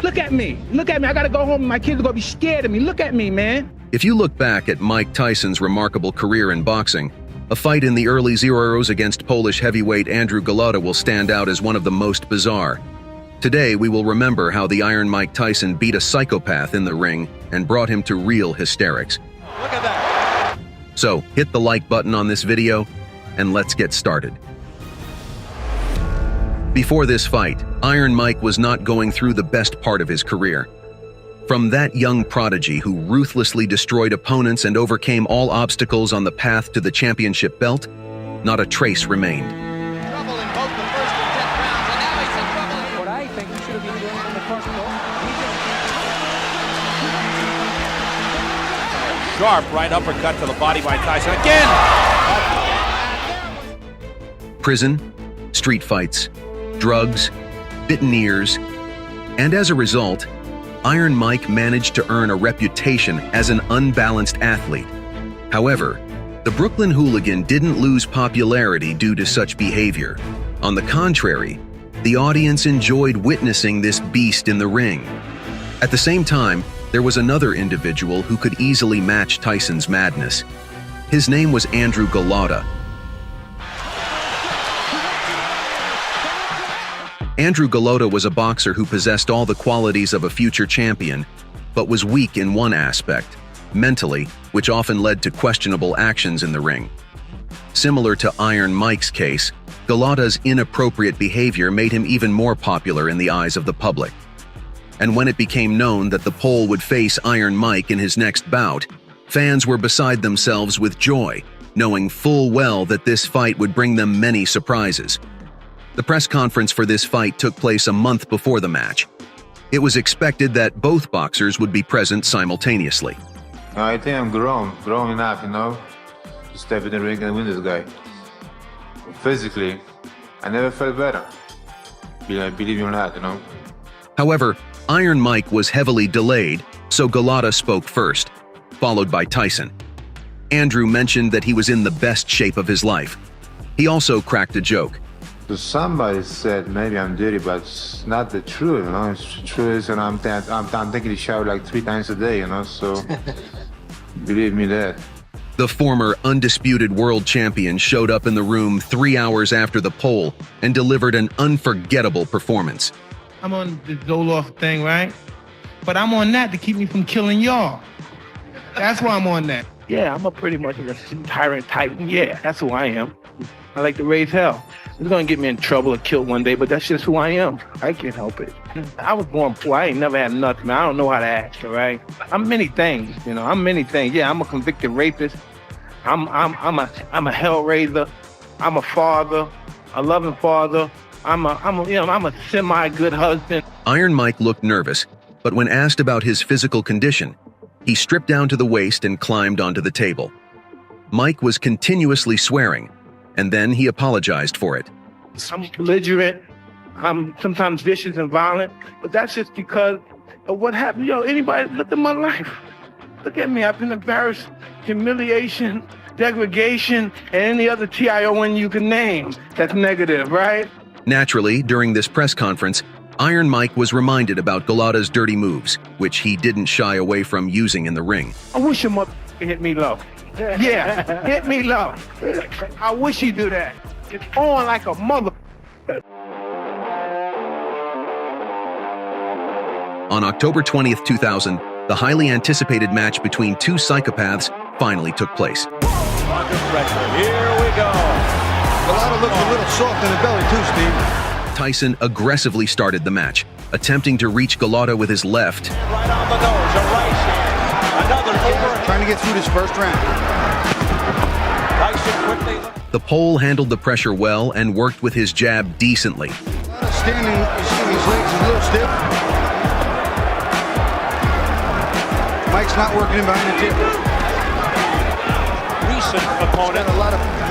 Look at me. Look at me. I gotta go home and my kids are gonna be scared of me. Look at me, man. If you look back at Mike Tyson's remarkable career in boxing, a fight in the early zeros against Polish heavyweight Andrew Golota will stand out as one of the most bizarre. Today, we will remember how the Iron Mike Tyson beat a psychopath in the ring and brought him to real hysterics. Look at that. So, hit the like button on this video, and let's get started. Before this fight, Iron Mike was not going through the best part of his career. From that young prodigy who ruthlessly destroyed opponents and overcame all obstacles on the path to the championship belt, not a trace remained. Trouble in both the first and 10th rounds, and now he's in trouble. What I think he should have been doing from the first goal. Sharp right uppercut to the body by Tyson again. Prison, street fights, drugs, bitten ears, and as a result, Iron Mike managed to earn a reputation as an unbalanced athlete. However, the Brooklyn hooligan didn't lose popularity due to such behavior. On the contrary, the audience enjoyed witnessing this beast in the ring. At the same time, there was another individual who could easily match Tyson's madness. His name was Andrew Golota. Andrew Golota was a boxer who possessed all the qualities of a future champion, but was weak in one aspect, mentally, which often led to questionable actions in the ring. Similar to Iron Mike's case, Golota's inappropriate behavior made him even more popular in the eyes of the public. And when it became known that the Pole would face Iron Mike in his next bout, fans were beside themselves with joy, knowing full well that this fight would bring them many surprises. The press conference for this fight took place a month before the match. It was expected that both boxers would be present simultaneously. I think I'm grown enough, to step in the ring and win this guy. Physically, I never felt better. Believe it or not, However, Iron Mike was heavily delayed, so Golota spoke first, followed by Tyson. Andrew mentioned that he was in the best shape of his life. He also cracked a joke. So somebody said maybe I'm dirty, but it's not the truth, It's the truth, and I'm taking a shower like 3 times a day, so believe me that. The former undisputed world champion showed up in the room 3 hours after the poll and delivered an unforgettable performance. I'm on the Zoloft thing, right? But I'm on that to keep me from killing y'all. That's why I'm on that. Yeah, I'm a pretty much a tyrant titan. Yeah, that's who I am. I like to raise hell. It's gonna get me in trouble or killed one day, but that's just who I am. I can't help it. I was born poor. I ain't never had nothing, man. I don't know how to act, all right? I'm many things, I'm many things. Yeah, I'm a convicted rapist. I'm a hell raiser. I'm a father, a loving father. I'm a semi-good husband. Iron Mike looked nervous, but when asked about his physical condition, he stripped down to the waist and climbed onto the table. Mike was continuously swearing, and then he apologized for it. I'm belligerent. I'm sometimes vicious and violent, but that's just because of what happened. Anybody look at my life. Look at me. I've been embarrassed, humiliation, degradation, and any other TION you can name that's negative, right? Naturally, during this press conference, Iron Mike was reminded about Golota's dirty moves, which he didn't shy away from using in the ring. I wish your mother hit me low. Yeah, hit me low. I wish he'd do that. It's on like a mother. On October 20th, 2000, the highly anticipated match between two psychopaths finally took place. Under pressure. Here we go. Golota looks a little soft in the belly too, Steve. Tyson aggressively started the match, attempting to reach Golota with his left. Right on the nose, a right hand. Another over. Trying to get through this first round. Tyson quickly. The Pole handled the pressure well and worked with his jab decently. Standing, his legs is a little stiff. Mike's not working in behind the table. Recent opponent.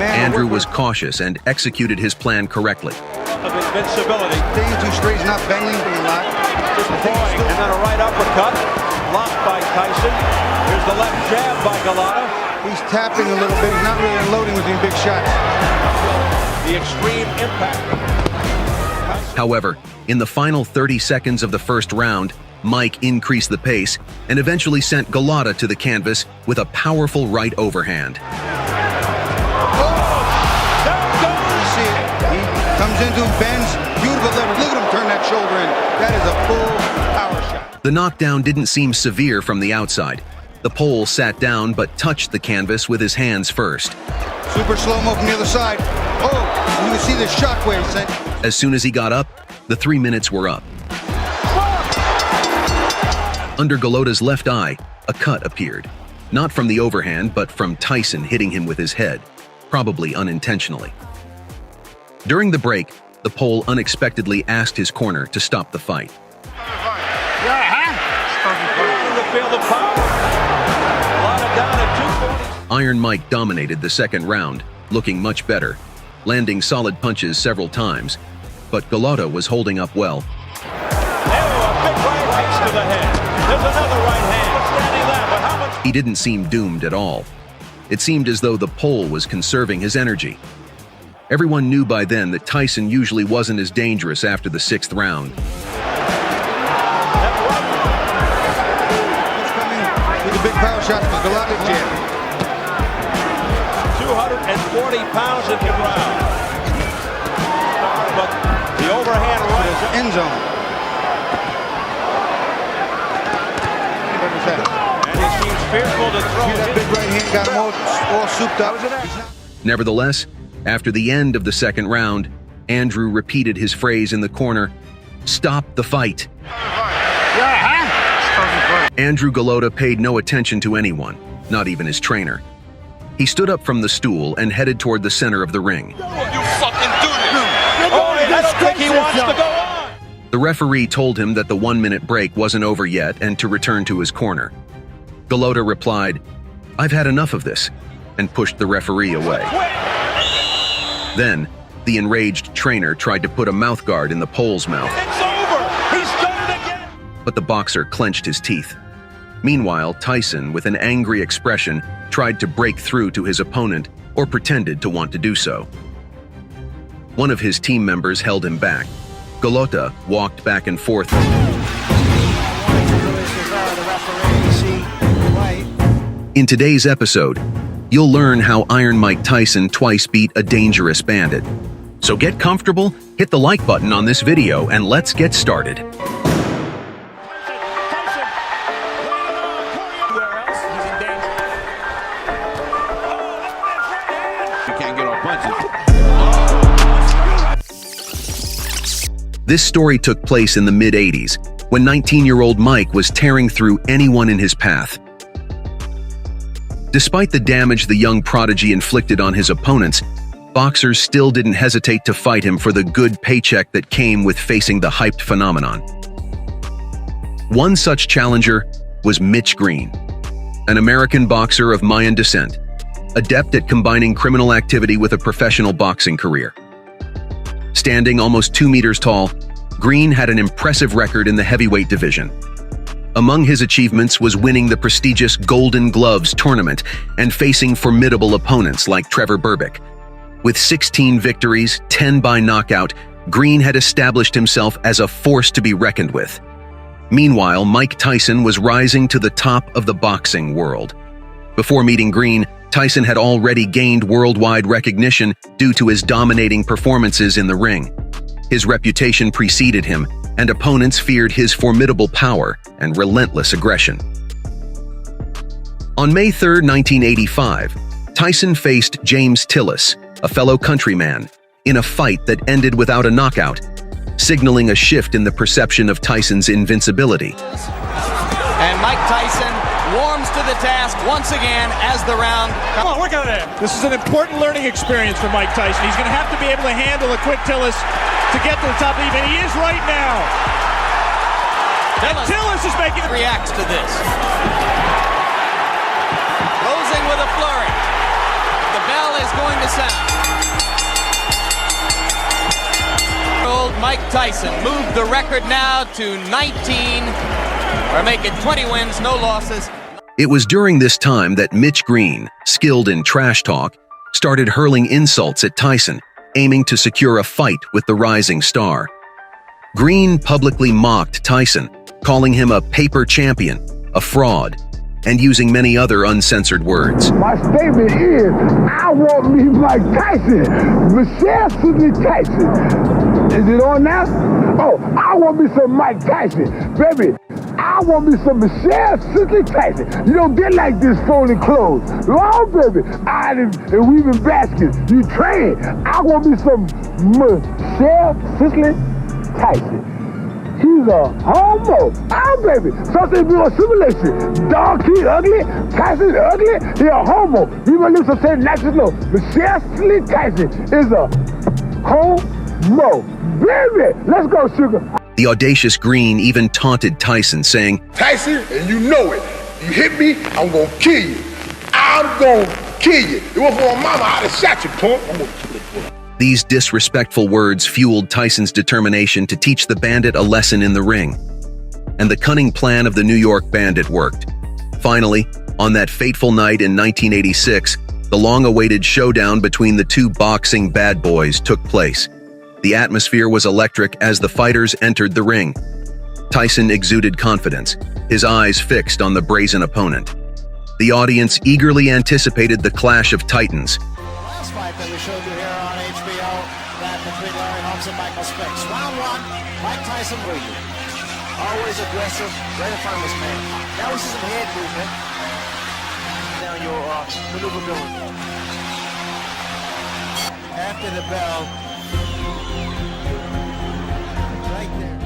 Andrew was cautious and executed his plan correctly. Of invincibility. Staying too straight, he's not bending a lot. Just deploying, and then a right uppercut. Blocked by Tyson. Here's the left jab by Golota. He's tapping a little bit. He's not really unloading with these big shots. The extreme impact. Tyson However, in the final 30 seconds of the first round, Mike increased the pace and eventually sent Golota to the canvas with a powerful right overhand. He comes into him, bends, beautiful leverage. Look at him turn that shoulder in. That is a full power shot. The knockdown didn't seem severe from the outside. The Pole sat down but touched the canvas with his hands first. Super slow-mo from the other side. Oh, you can see the shockwave sent. As soon as he got up, the 3 minutes were up. Under Golota's left eye, a cut appeared. Not from the overhand, but from Tyson hitting him with his head, probably unintentionally. During the break, the Pole unexpectedly asked his corner to stop the fight. Iron Mike dominated the second round, looking much better, landing solid punches several times, but Golota was holding up well. Big right hands to the head. There's another right hand. Standing there, but how much? He didn't seem doomed at all. It seemed as though the Pole was conserving his energy. Everyone knew by then that Tyson usually wasn't as dangerous after the sixth round. He's coming with a big power shot from Golota jab. 240 pounds in the ground. But the overhand right End zone. and he seems fearful to throw. See that big right hand got him all souped up. Nevertheless, after the end of the second round, Andrew repeated his phrase in the corner, "Stop the fight." Andrew Golota paid no attention to anyone, not even his trainer. He stood up from the stool and headed toward the center of the ring. I don't think he wants to go on. The referee told him that the 1-minute break wasn't over yet and to return to his corner. Golota replied, "I've had enough of this," and pushed the referee away. Then, the enraged trainer tried to put a mouthguard in the Pole's mouth. It's over. He's done it again. But the boxer clenched his teeth. Meanwhile, Tyson, with an angry expression, tried to break through to his opponent or pretended to want to do so. One of his team members held him back. Golota walked back and forth. In today's episode, you'll learn how Iron Mike Tyson twice beat a dangerous bandit. So get comfortable, hit the like button on this video, and let's get started. This story took place in the mid-'80s, when 19-year-old Mike was tearing through anyone in his path. Despite the damage the young prodigy inflicted on his opponents, boxers still didn't hesitate to fight him for the good paycheck that came with facing the hyped phenomenon. One such challenger was Mitch Green, an American boxer of Mayan descent, adept at combining criminal activity with a professional boxing career. Standing almost 2 meters tall, Green had an impressive record in the heavyweight division. Among his achievements was winning the prestigious Golden Gloves tournament and facing formidable opponents like Trevor Berbick. With 16 victories, 10 by knockout, Green had established himself as a force to be reckoned with. Meanwhile, Mike Tyson was rising to the top of the boxing world. Before meeting Green, Tyson had already gained worldwide recognition due to his dominating performances in the ring. His reputation preceded him, and opponents feared his formidable power and relentless aggression. On May 3, 1985, Tyson faced James Tillis, a fellow countryman, in a fight that ended without a knockout, signaling a shift in the perception of Tyson's invincibility. And Mike Tyson warms to the task once again as the round. Come on, work on it. This is an important learning experience for Mike Tyson. He's going to have to be able to handle a quick Tillis to get to the top of the even. He is right now. Tillis is making reacts to this. Closing with a flurry. The bell is going to sound. Old Mike Tyson moved the record now to 19. We're making 20 wins, no losses. It was during this time that Mitch Green, skilled in trash talk, started hurling insults at Tyson, aiming to secure a fight with the rising star. Green publicly mocked Tyson, calling him a paper champion, a fraud, and using many other uncensored words. My statement is, I want me Mike Tyson, Michelle Sidney Tyson. Is it on now? Oh, I want me some Mike Tyson. Baby, I want me some Michelle Sidney Tyson. You don't get like this folding clothes. Oh, baby, and weaving baskets. You train. I want me some Michelle Sidney Tyson. He's a homo. Oh, baby. Something be on simulation. Dog, he ugly. Tyson ugly. He a homo. You gonna listen to say national. Michelle Sidney Tyson is a homo. Baby, let's go, sugar. The audacious Green even taunted Tyson, saying, Tyson, and you know it. You hit me, I'm gonna kill you. I'm gonna kill you. It was for my mama, I'd have shot you, punk. I'm gonna kill you. These disrespectful words fueled Tyson's determination to teach the Bandit a lesson in the ring. And the cunning plan of the New York Bandit worked. Finally, on that fateful night in 1986, the long-awaited showdown between the two boxing bad boys took place. The atmosphere was electric as the fighters entered the ring. Tyson exuded confidence, his eyes fixed on the brazen opponent. The audience eagerly anticipated the clash of titans. Last fight that we showed you here on HBO, that between Larry Holmes and Michael Spinks. Round one, Mike Tyson leading. Always aggressive, right in front of his man. Now we see some head movement. Down your maneuverability. After the bell, right there.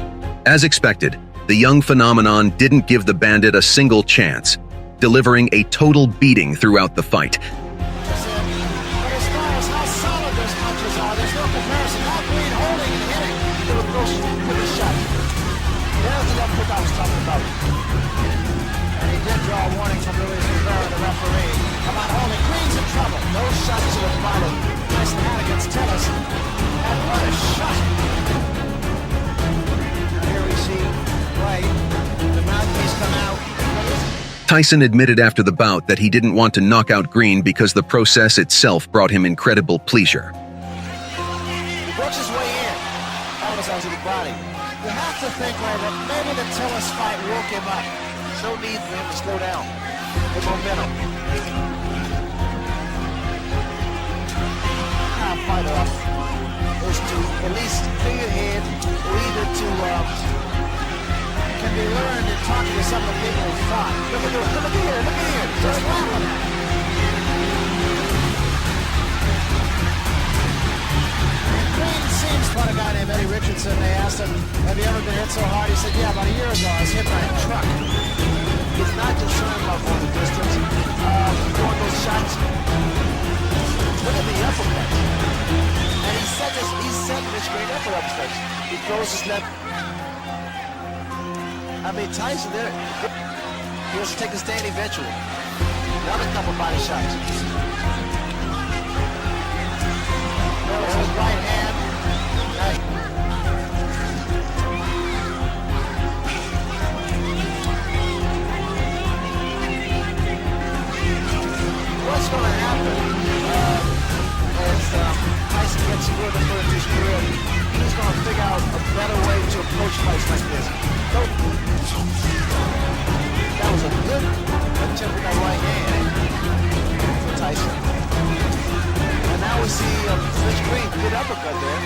As expected, the young phenomenon didn't give the Bandit a single chance, delivering a total beating throughout the fight. And he did draw a warning from Luis Rivera, the referee. Come on, Holy, Green's in trouble. No shots to the bottom. Tyson had against Tillis. And what a shot. Now here we see White. The mouthpiece come out. Tyson admitted after the bout that he didn't want to knock out Green because the process itself brought him incredible pleasure. He works his way in. Elbows to the body. You have to think, Ray, that maybe the Tillis fight woke him up. No need for him to slow down. The momentum. Now, fight off is to at least clear your head, or either to can be learned in talking to some of the people who fought. Look at here, look at here. Just laughing at it. Green seems like a guy named Eddie Richardson. They asked him, have you ever been hit so hard? He said, yeah, about a year ago I was hit by a truck. He's not just trying about going the distance, throwing those shots. Look at the uppercut. And he said Mitch Green uppercut. He throws his left. I mean, Tyson there, he has to take a stand eventually. Another couple body shots. There's his right hand. What's going to happen as Tyson gets further into his career? He's going to figure out a better way to approach fights like this. That was a good attempt with that right hand for Tyson. And now we see Mitch Green, good uppercut there.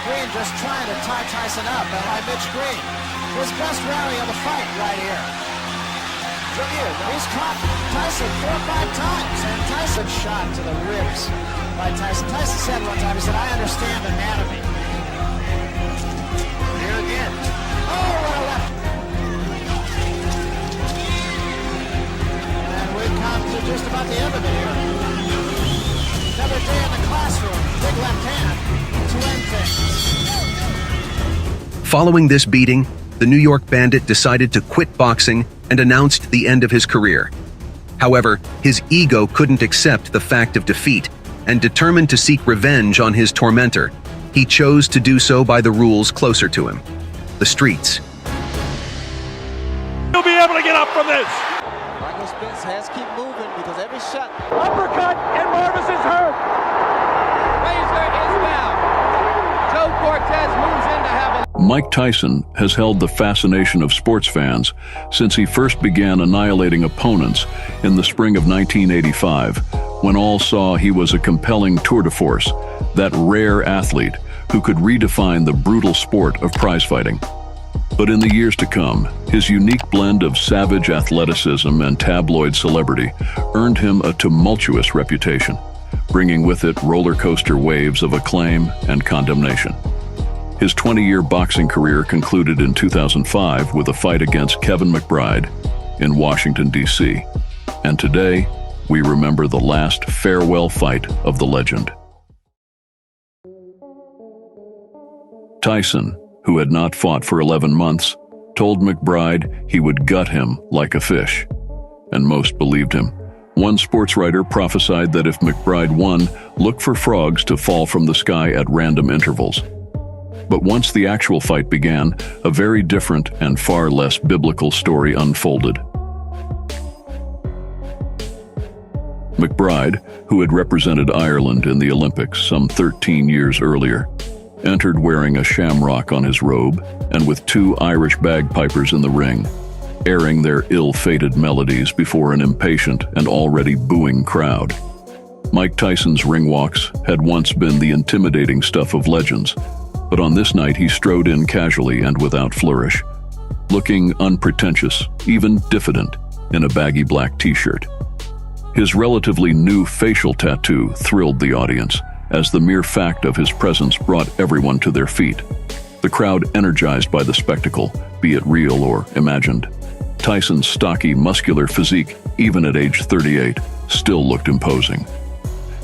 Green just trying to tie Tyson up. And by Mitch Green, his best rally of the fight right here. Look here, he's caught Tyson 4 or 5 times. And Tyson shot to the ribs by Tyson. Tyson said one time, he said, I understand anatomy. Here again. Oh, what a left. And we've come to just about the end of it here. Another day in the classroom. Big left hand to end things. Following this beating, the New York Bandit decided to quit boxing and announced the end of his career. However, his ego couldn't accept the fact of defeat, and determined to seek revenge on his tormentor, he chose to do so by the rules closer to him, the streets. He'll be able to get up from this. Michael Spinks has to keep moving because every shot. Uppercut, and Marvis is hurt. Razor is down. Joe Cortez moves in to have a Mike Tyson has held the fascination of sports fans since he first began annihilating opponents in the spring of 1985, when all saw he was a compelling tour de force, that rare athlete who could redefine the brutal sport of prizefighting. But in the years to come, his unique blend of savage athleticism and tabloid celebrity earned him a tumultuous reputation, bringing with it roller coaster waves of acclaim and condemnation. His 20-year boxing career concluded in 2005 with a fight against Kevin McBride in Washington, D.C. And today, we remember the last farewell fight of the legend. Tyson, who had not fought for 11 months, told McBride he would gut him like a fish. And most believed him. One sports writer prophesied that if McBride won, look for frogs to fall from the sky at random intervals. But once the actual fight began, a very different and far less biblical story unfolded. McBride, who had represented Ireland in the Olympics some 13 years earlier, entered wearing a shamrock on his robe and with 2 Irish bagpipers in the ring, airing their ill-fated melodies before an impatient and already booing crowd. Mike Tyson's ring walks had once been the intimidating stuff of legends, but on this night he strode in casually and without flourish, looking unpretentious, even diffident, in a baggy black t-shirt. His relatively new facial tattoo thrilled the audience, as the mere fact of his presence brought everyone to their feet. The crowd energized by the spectacle, be it real or imagined. Tyson's stocky, muscular physique, even at age 38, still looked imposing.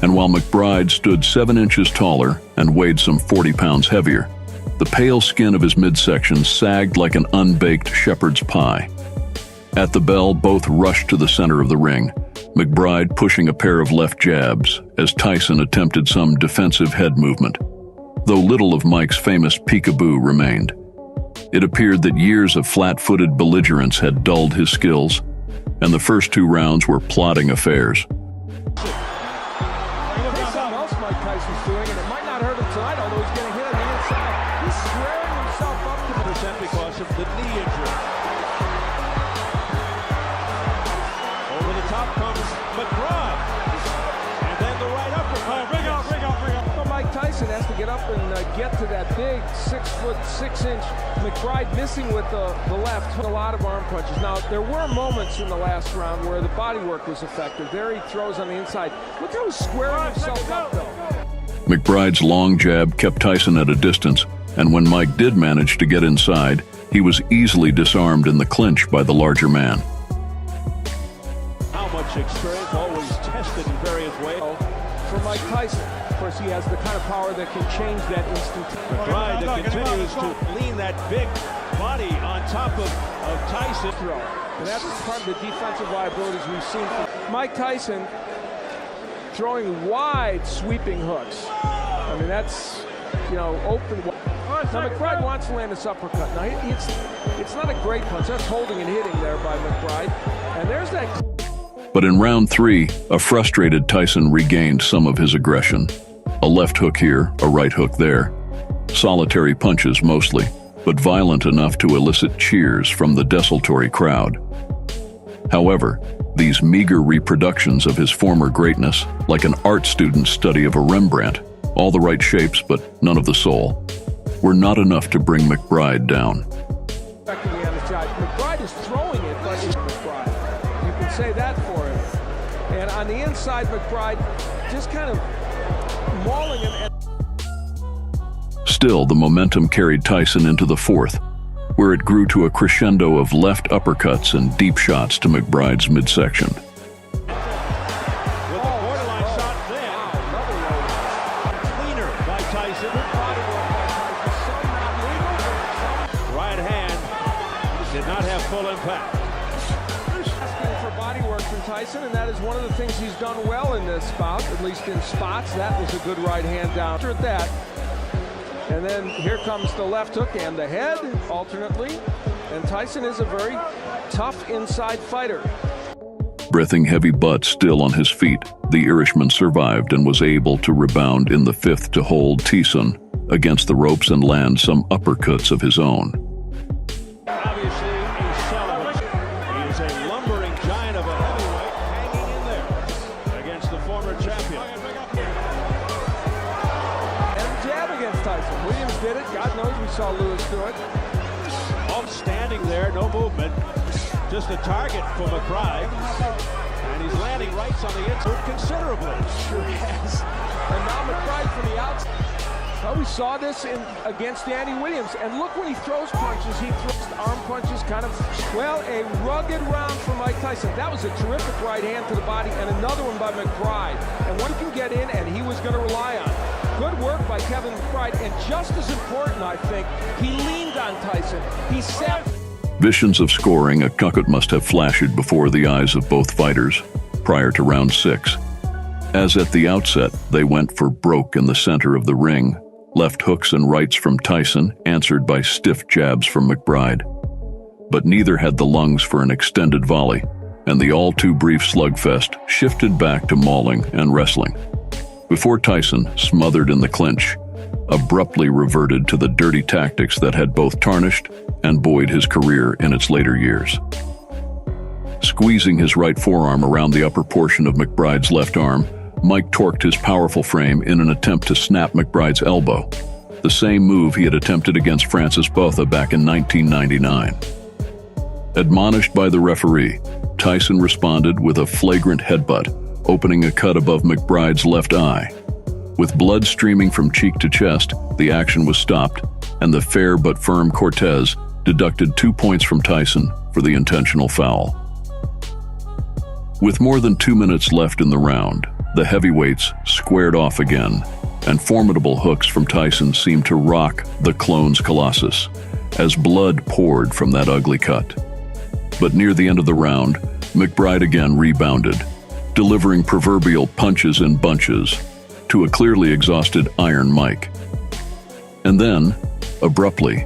And while McBride stood 7 inches taller and weighed some 40 pounds heavier, the pale skin of his midsection sagged like an unbaked shepherd's pie. At the bell, both rushed to the center of the ring, McBride pushing a pair of left jabs as Tyson attempted some defensive head movement. Though little of Mike's famous peekaboo remained, it appeared that years of flat-footed belligerence had dulled his skills, and the first 2 rounds were plodding affairs. Mike Tyson's doing, and it might not hurt him tonight, although he's getting hit on the inside. He's squaring himself up to percent because of the knee injury. Over the top comes McBride, and then the right uppercut. Bring up. So Mike Tyson has to get up and get to that big 6'6" McBride, missing with the left. A lot of arm punches. Now, there were moments in the last round where the body work was effective. There he throws on the inside. Look how he's squaring himself up, though. McBride's long jab kept Tyson at a distance, and when Mike did manage to get inside, he was easily disarmed in the clinch by the larger man. How much experience, always tested in various ways. For Mike Tyson, of course, he has the kind of power that can change that instantaneously. McBride that continues to lean that big body on top of Tyson. And that's part of the defensive liabilities we've seen from Mike Tyson throwing wide sweeping hooks. I mean, that's, open. Now, McBride wants to land this uppercut. Now, it's not a great punch. That's holding and hitting there by McBride. And there's that. But in round 3, a frustrated Tyson regained some of his aggression. A left hook here, a right hook there. Solitary punches mostly, but violent enough to elicit cheers from the desultory crowd. However, these meager reproductions of his former greatness, like an art student's study of a Rembrandt, all the right shapes but none of the soul, were not enough to bring McBride down. McBride is throwing it, but it's McBride. You can say that for him. And on the inside, McBride just kind of mauling him. Still, the momentum carried Tyson into the 4th, where it grew to a crescendo of left uppercuts and deep shots to McBride's midsection. With a borderline shot then. Cleaner by Tyson. Right hand did not have full impact. Asking for body work from Tyson, and that is one of the things he's done well in this bout, at least in spots. That was a good right hand down. After that. And then here comes the left hook and the head, alternately. And Tyson is a very tough inside fighter. Breathing heavy but still on his feet, the Irishman survived and was able to rebound in the 5th to hold Tyson against the ropes and land some uppercuts of his own. Obviously a celebrant. He is a lumbering giant of a heavyweight hanging in there against the former champion. And jab against Tyson. Williams did it. God knows we saw Lewis do it. All standing there, no movement. Just a target for McBride. And he's landing rights on the inside considerably. Sure has. And now McBride from the outside. Well, we saw this against Danny Williams. And look when he throws punches. He throws arm punches kind of, well, a rugged round for Mike Tyson. That was a terrific right hand to the body and another one by McBride. And one can get in, and he was going to rely on it. Good work by Kevin McBride. And just as important, I think, he leaned on Tyson. He sat... Visions of scoring a cucket must have flashed before the eyes of both fighters prior to round 6. As at the outset, they went for broke in the center of the ring, left hooks and rights from Tyson, answered by stiff jabs from McBride. But neither had the lungs for an extended volley, and the all-too-brief slugfest shifted back to mauling and wrestling. Before Tyson, smothered in the clinch, abruptly reverted to the dirty tactics that had both tarnished and buoyed his career in its later years. Squeezing his right forearm around the upper portion of McBride's left arm, Mike torqued his powerful frame in an attempt to snap McBride's elbow, the same move he had attempted against Francis Botha back in 1999. Admonished by the referee, Tyson responded with a flagrant headbutt, opening a cut above McBride's left eye. With blood streaming from cheek to chest, the action was stopped, and the fair but firm Cortez deducted 2 points from Tyson for the intentional foul. With more than 2 minutes left in the round, the heavyweights squared off again, and formidable hooks from Tyson seemed to rock the clone's colossus, as blood poured from that ugly cut. But near the end of the round, McBride again rebounded, delivering proverbial punches in bunches to a clearly exhausted Iron Mike. And then, abruptly,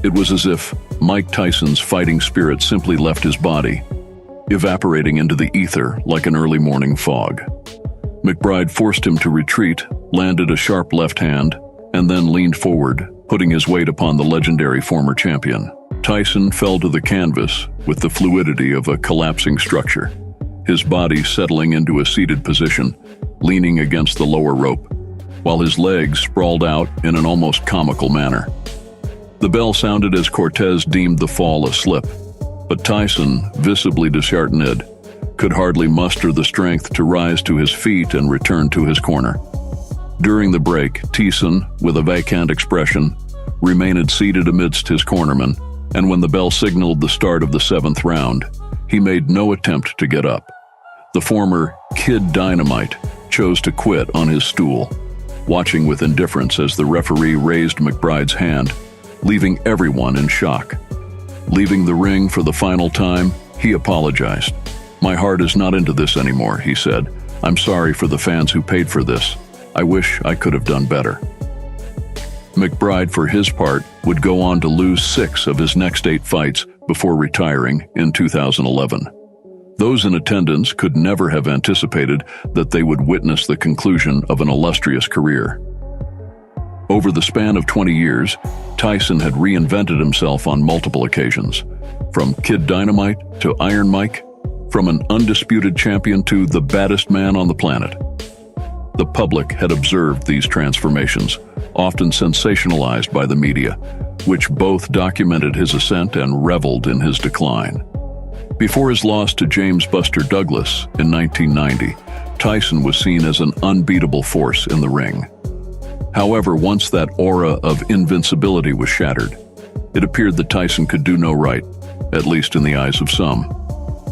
it was as if Mike Tyson's fighting spirit simply left his body, evaporating into the ether like an early morning fog. McBride forced him to retreat, landed a sharp left hand, and then leaned forward, putting his weight upon the legendary former champion. Tyson fell to the canvas with the fluidity of a collapsing structure, his body settling into a seated position, leaning against the lower rope, while his legs sprawled out in an almost comical manner. The bell sounded as Cortez deemed the fall a slip, but Tyson, visibly disheartened, could hardly muster the strength to rise to his feet and return to his corner. During the break, Tyson, with a vacant expression, remained seated amidst his cornermen, and when the bell signaled the start of the 7th round, he made no attempt to get up. The former Kid Dynamite chose to quit on his stool, watching with indifference as the referee raised McBride's hand, leaving everyone in shock. Leaving the ring for the final time, he apologized. "My heart is not into this anymore," he said. "I'm sorry for the fans who paid for this. I wish I could have done better." McBride, for his part, would go on to lose 6 of his next 8 fights before retiring in 2011. Those in attendance could never have anticipated that they would witness the conclusion of an illustrious career. Over the span of 20 years, Tyson had reinvented himself on multiple occasions, from Kid Dynamite to Iron Mike, from an undisputed champion to the baddest man on the planet. The public had observed these transformations, often sensationalized by the media, which both documented his ascent and reveled in his decline. Before his loss to James Buster Douglas in 1990, Tyson was seen as an unbeatable force in the ring. However, once that aura of invincibility was shattered, it appeared that Tyson could do no right, at least in the eyes of some.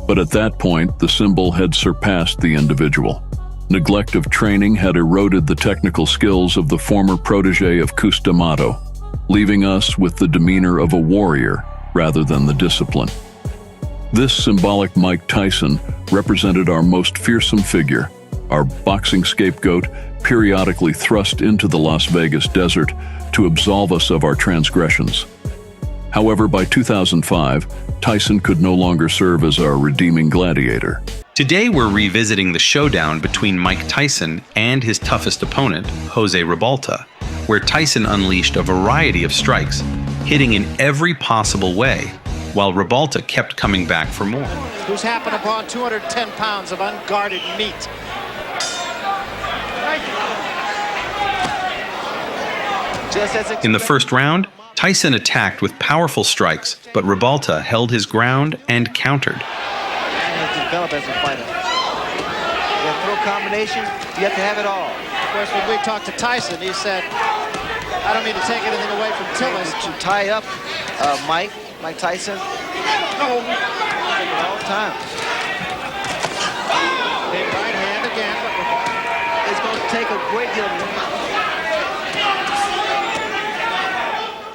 But at that point, the symbol had surpassed the individual. Neglect of training had eroded the technical skills of the former protege of Cus D'Amato, leaving us with the demeanor of a warrior rather than the discipline. This symbolic Mike Tyson represented our most fearsome figure, our boxing scapegoat, periodically thrust into the Las Vegas desert to absolve us of our transgressions. However, by 2005, Tyson could no longer serve as our redeeming gladiator. Today we're revisiting the showdown between Mike Tyson and his toughest opponent, Jose Ribalta. where Tyson unleashed a variety of strikes, hitting in every possible way, while Ribalta kept coming back for more. Who's happened upon 210 pounds of unguarded meat. In the first round, Tyson attacked with powerful strikes, but Ribalta held his ground and countered. Develop as a fighter. You have throw combinations, you have to have it all. Of course, when we talked to Tyson, he said, I don't mean to take anything away from Tillis. To tie up Mike Tyson, all the time. Big right hand again, but it's going to take a great deal of time.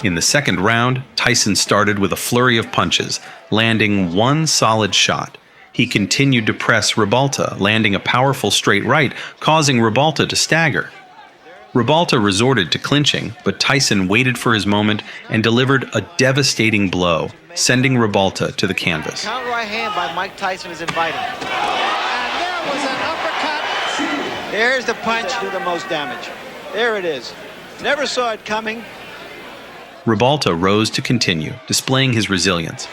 In the second round, Tyson started with a flurry of punches, landing one solid shot. He continued to press Ribalta, landing a powerful straight right, causing Ribalta to stagger. Ribalta resorted to clinching, but Tyson waited for his moment and delivered a devastating blow, sending Ribalta to the canvas. Counter right hand by Mike Tyson is inviting. And there was an uppercut. There's the punch to do the most damage. There it is. Never saw it coming. Ribalta rose to continue, displaying his resilience.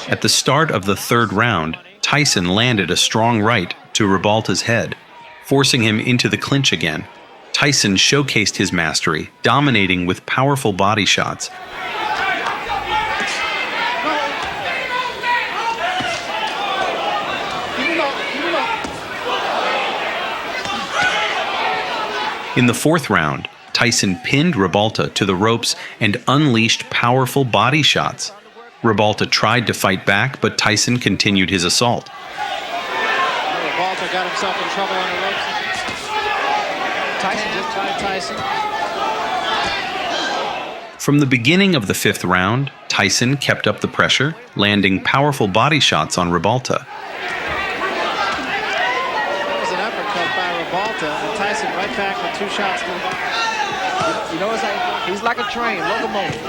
At the start of the third round, Tyson landed a strong right to Ribalta's head, forcing him into the clinch again. Tyson showcased his mastery, dominating with powerful body shots. In the fourth round, Tyson pinned Ribalta to the ropes and unleashed powerful body shots. Ribalta tried to fight back, but Tyson continued his assault. Ribalta got himself in trouble on the ropes. Tyson just tried Tyson. From the beginning of the fifth round, Tyson kept up the pressure, landing powerful body shots on Ribalta. That was an uppercut by Ribalta, and Tyson right back with two shots. You know, he's like a train, locomotive.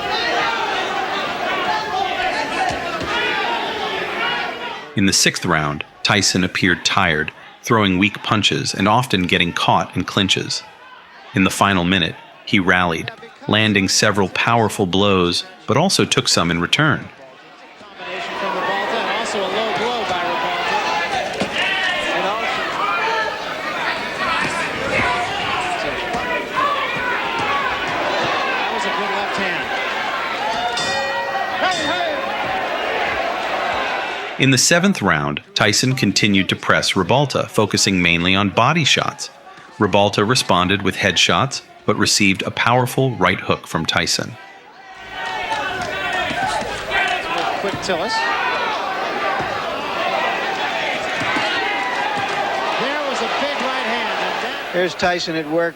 In the sixth round, Tyson appeared tired, throwing weak punches and often getting caught in clinches. In the final minute, he rallied, landing several powerful blows, but also took some in return. Combination from Ribalta and also a low blow by Ribalta. And also... That was a good left hand. In the seventh round, Tyson continued to press Ribalta, focusing mainly on body shots. Ribalta responded with head shots, but received a powerful right hook from Tyson. Quick Tillis. There was a big right hand. There's Tyson at work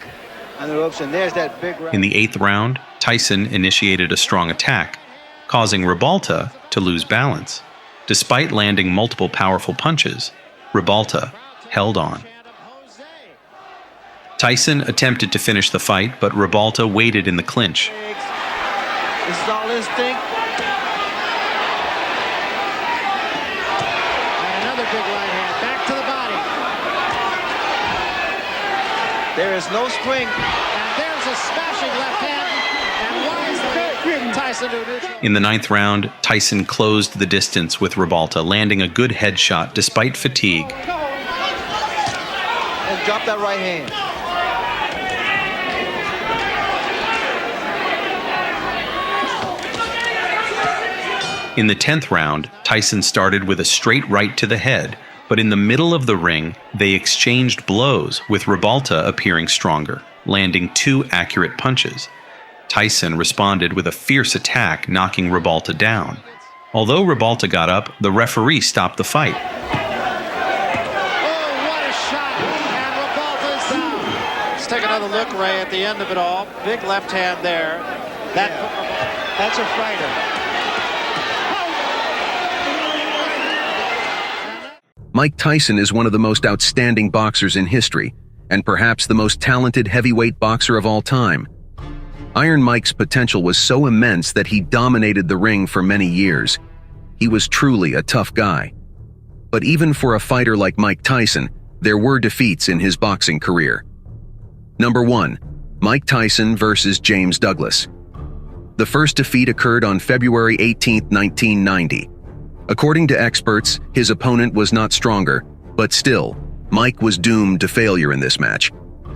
on the ropes, and there's that big right. In the eighth round, Tyson initiated a strong attack, causing Ribalta to lose balance. Despite landing multiple powerful punches, Ribalta held on. Tyson attempted to finish the fight, but Ribalta waited in the clinch. This is all his thing. And another big right hand, back to the body. There is no spring. And there's a smashing left hand. And wisely, Tyson to neutral. In the ninth round, Tyson closed the distance with Ribalta, landing a good headshot despite fatigue. And drop that right hand. In the 10th round, Tyson started with a straight right to the head, but in the middle of the ring, they exchanged blows, with Ribalta appearing stronger, landing two accurate punches. Tyson responded with a fierce attack, knocking Ribalta down. Although Ribalta got up, the referee stopped the fight. Oh, what a shot! And Ribalta's down. Let's take another look, Ray, at the end of it all. Big left hand there. That's a fighter. Mike Tyson is one of the most outstanding boxers in history, and perhaps the most talented heavyweight boxer of all time. Iron Mike's potential was so immense that he dominated the ring for many years. He was truly a tough guy, But even for a fighter like Mike Tyson, there were defeats in his boxing career. Number 1. Mike Tyson versus James Douglas. The first defeat occurred on February 18, 1990. According to experts, his opponent was not stronger, but still, Mike was doomed to failure in this match.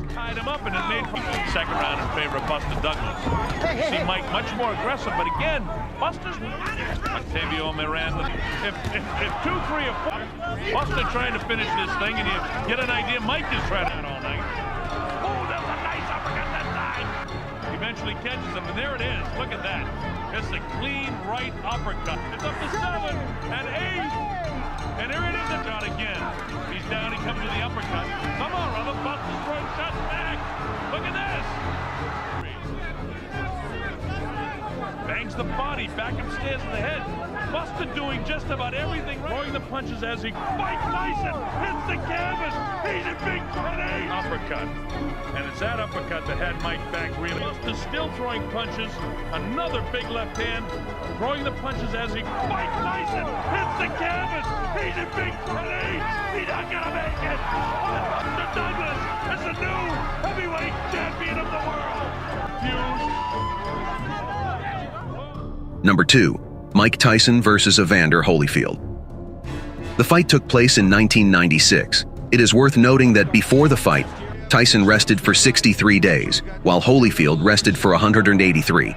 Tied him up and it made the second round in favor of Buster Douglas. You see Mike much more aggressive, but again, Buster's Octavio Miranda. If 2, 3, or 4, Buster trying to finish this thing, and you get an idea Mike is trying to all night. Oh, that's a nice uppercut that time. Eventually catches him, and there it is. Look at that. It's a clean right uppercut. It's up to 7 and 8. And here it is down again. He's down, he comes with the uppercut. Somehow or other, Buster's throwing shots back. Look at this. Bangs the body back upstairs in the head. Buster doing just about everything, throwing the punches as he... Mike Tyson hits the canvas. He's a big 10-8. Uppercut. And it's that uppercut that had Mike back really. Buster's still throwing punches. Another big left hand. Throwing the punches as he... Mike Tyson hits the canvas. He's a big 10-8. He's not gonna make it. Buster Douglas is the new heavyweight champion of the world. Number 2. Mike Tyson versus Evander Holyfield. The fight took place in 1996. It is worth noting that before the fight, Tyson rested for 63 days, while Holyfield rested for 183. The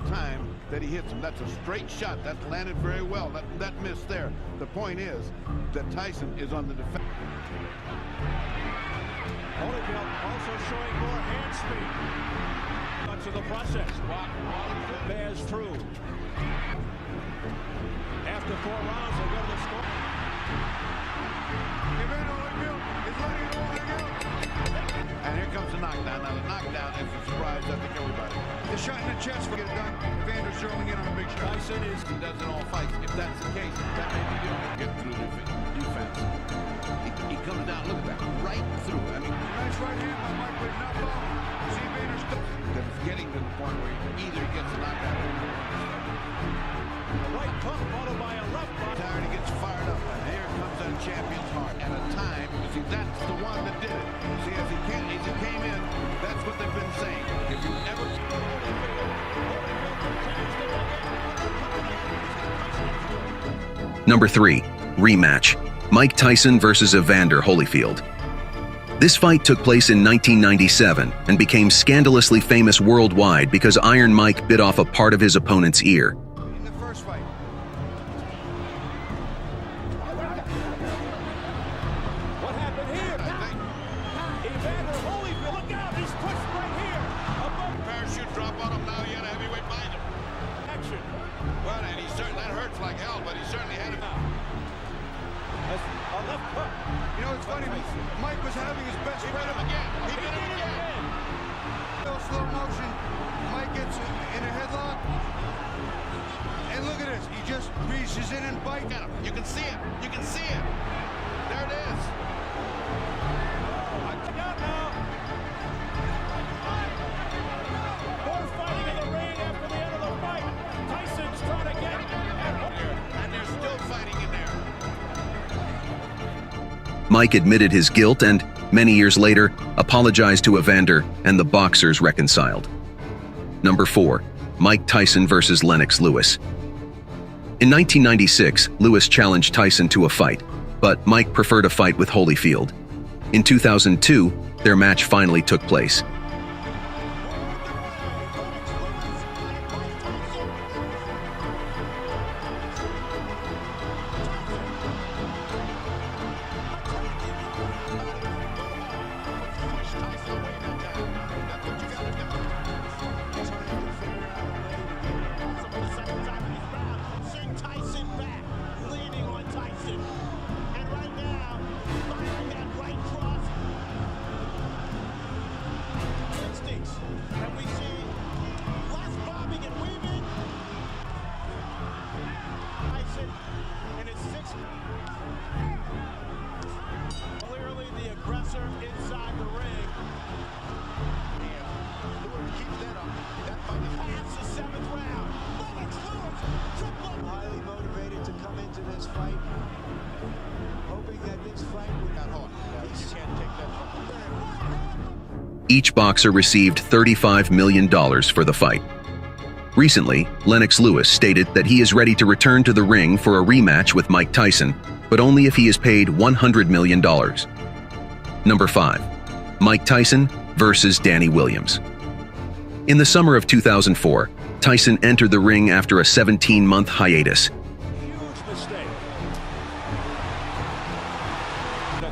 time that he hits him, that's a straight shot. That's landed very well. That missed there. The point is that Tyson is on the defense. Holyfield also showing more hand speed. Much of the process. Bears through. After 4 rounds, they go to the score. And here comes the knockdown. Now the knockdown is a surprise, I think, everybody. The shot in the chest will get it done. Evander's zeroing in on a big shot. Tyson is... He does in all fights. If that's the case, that may be good. Get through the defense. He comes down, look at that, right through. I mean, nice right hand by Mike, but not ball. See Evander's still... That it's getting to the point where either he gets a knockout or a right hook followed by a left hook. Tired, he gets fired up. And here comes that champion's heart. At a time, you see, that's the one that did it. See, as he came in, that's what they've been saying. If you ever... Number 3. Rematch. Mike Tyson versus Evander Holyfield. This fight took place in 1997 and became scandalously famous worldwide because Iron Mike bit off a part of his opponent's ear. In the first fight. What happened here? Evander Holyfield, look out, he's pushed right here. Parachute drop on him, now he had a heavyweight behind him. Action. Well, and that hurts like hell, but he certainly had it. That's a left hook. You know, it's funny, Mike was having his best friend again. He did it again. Slow motion. Mike gets in a headlock. And look at this. He just reaches in and bites at him. You can see it. You can see it. There it is. More fighting in the ring after the end of the fight. Tyson's trying to get and they're still fighting in there. Mike admitted his guilt and, many years later, apologized to Evander, and the boxers reconciled. Number 4. Mike Tyson versus Lennox Lewis. In 1996, Lewis challenged Tyson to a fight, but Mike preferred a fight with Holyfield. In 2002, their match finally took place. Each boxer received $35 million for the fight. Recently, Lennox Lewis stated that he is ready to return to the ring for a rematch with Mike Tyson, but only if he is paid $100 million. Number 5. Mike Tyson versus Danny Williams. In the summer of 2004, Tyson entered the ring after a 17-month hiatus. Huge mistake. A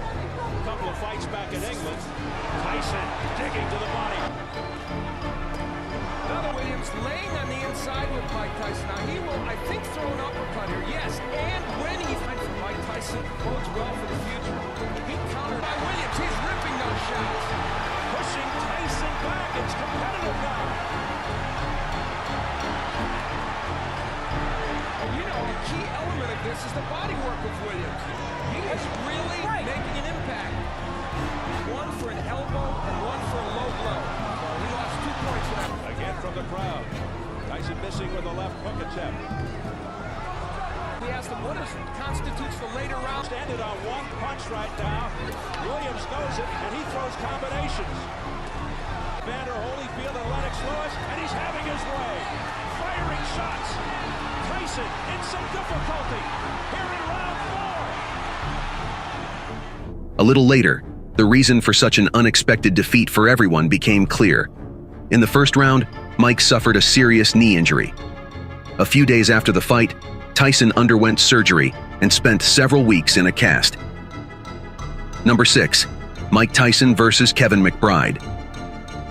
couple of fights back in England. Tyson digging to the body. Another Williams laying on the inside with Mike Tyson. Now he will, I think, throw an uppercut here. Yes, and when he's fighting for Mike Tyson, bodes well for the future. He countered by Williams. He's ripping those shots. Pushing Tyson back. It's competitive now. Key element of this is the body work of Williams. He is really making an impact. One for an elbow and one for a low blow. He lost 2 points for that. Again from the crowd. Tyson missing with a left hook attempt. We asked him what constitutes the later round. Standing on one punch right now. Williams knows it and he throws combinations. Evander Holyfield and Lennox Lewis, and he's having his way. Firing shots. Tyson in some difficulty here in round 4. A little later, the reason for such an unexpected defeat for everyone became clear. In the first round, Mike suffered a serious knee injury. A few days after the fight, Tyson underwent surgery and spent several weeks in a cast. Number 6. Mike Tyson versus Kevin McBride.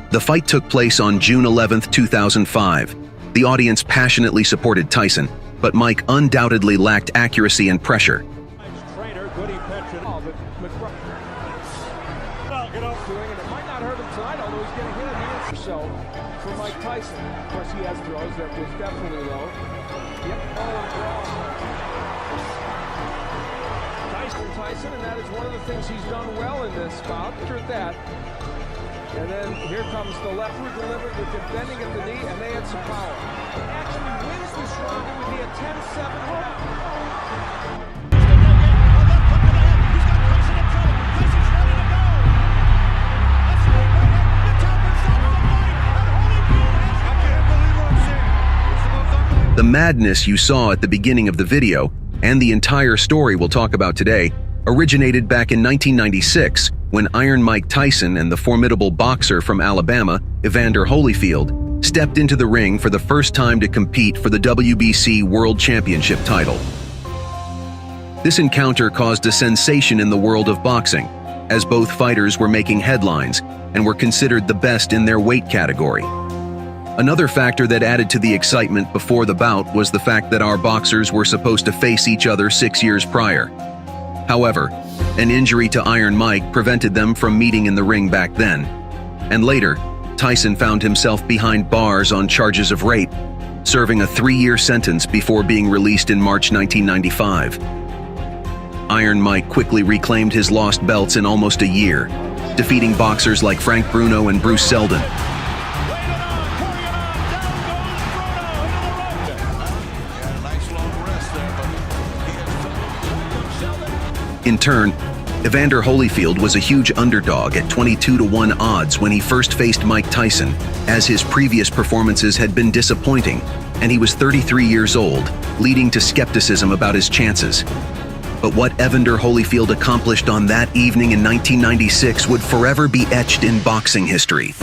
The fight took place on June 11, 2005. The audience passionately supported Tyson, but Mike undoubtedly lacked accuracy and pressure. Trainer, Goody Petrin. Oh, but McBride. Well, get off doing it. It might not hurt him tonight, although he's getting hit in the answer. So, for Mike Tyson, of course, he has throws that was definitely low. Yep, Tyson, and that is one of the things he's done well in this bout. After that. And then here comes the left who delivered with the bending at the knee, and they had some power. Actually wins this round. It would be a 10-7 round. He's got Tyson in trouble. Tyson's ready to go. That's right hand. The top and stops the fight. And Holyfield has. I can't believe what I'm seeing. It's the most unbelievable. The madness you saw at the beginning of the video, and the entire story we'll talk about today, originated back in 1996 when Iron Mike Tyson and the formidable boxer from Alabama, Evander Holyfield, stepped into the ring for the first time to compete for the WBC World Championship title. This encounter caused a sensation in the world of boxing, as both fighters were making headlines and were considered the best in their weight category. Another factor that added to the excitement before the bout was the fact that our boxers were supposed to face each other 6 years prior. However, an injury to Iron Mike prevented them from meeting in the ring back then. And later, Tyson found himself behind bars on charges of rape, serving a 3-year sentence before being released in March 1995. Iron Mike quickly reclaimed his lost belts in almost a year, defeating boxers like Frank Bruno and Bruce Seldon. In turn, Evander Holyfield was a huge underdog at 22-1 odds when he first faced Mike Tyson, as his previous performances had been disappointing, and he was 33 years old, leading to skepticism about his chances. But what Evander Holyfield accomplished on that evening in 1996 would forever be etched in boxing history.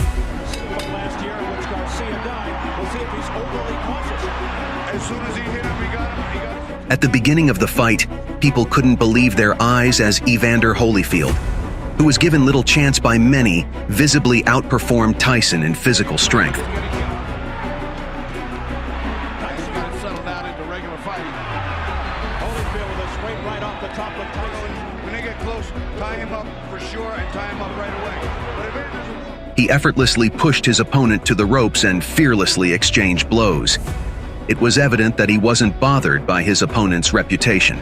At the beginning of the fight, people couldn't believe their eyes as Evander Holyfield, who was given little chance by many, visibly outperformed Tyson in physical strength. Tyson got it settled down into regular fighting. Holyfield with a straight right off the top of Tyson. When they get close, tie him up for sure and tie him up right away. But He effortlessly pushed his opponent to the ropes and fearlessly exchanged blows. It was evident that he wasn't bothered by his opponent's reputation.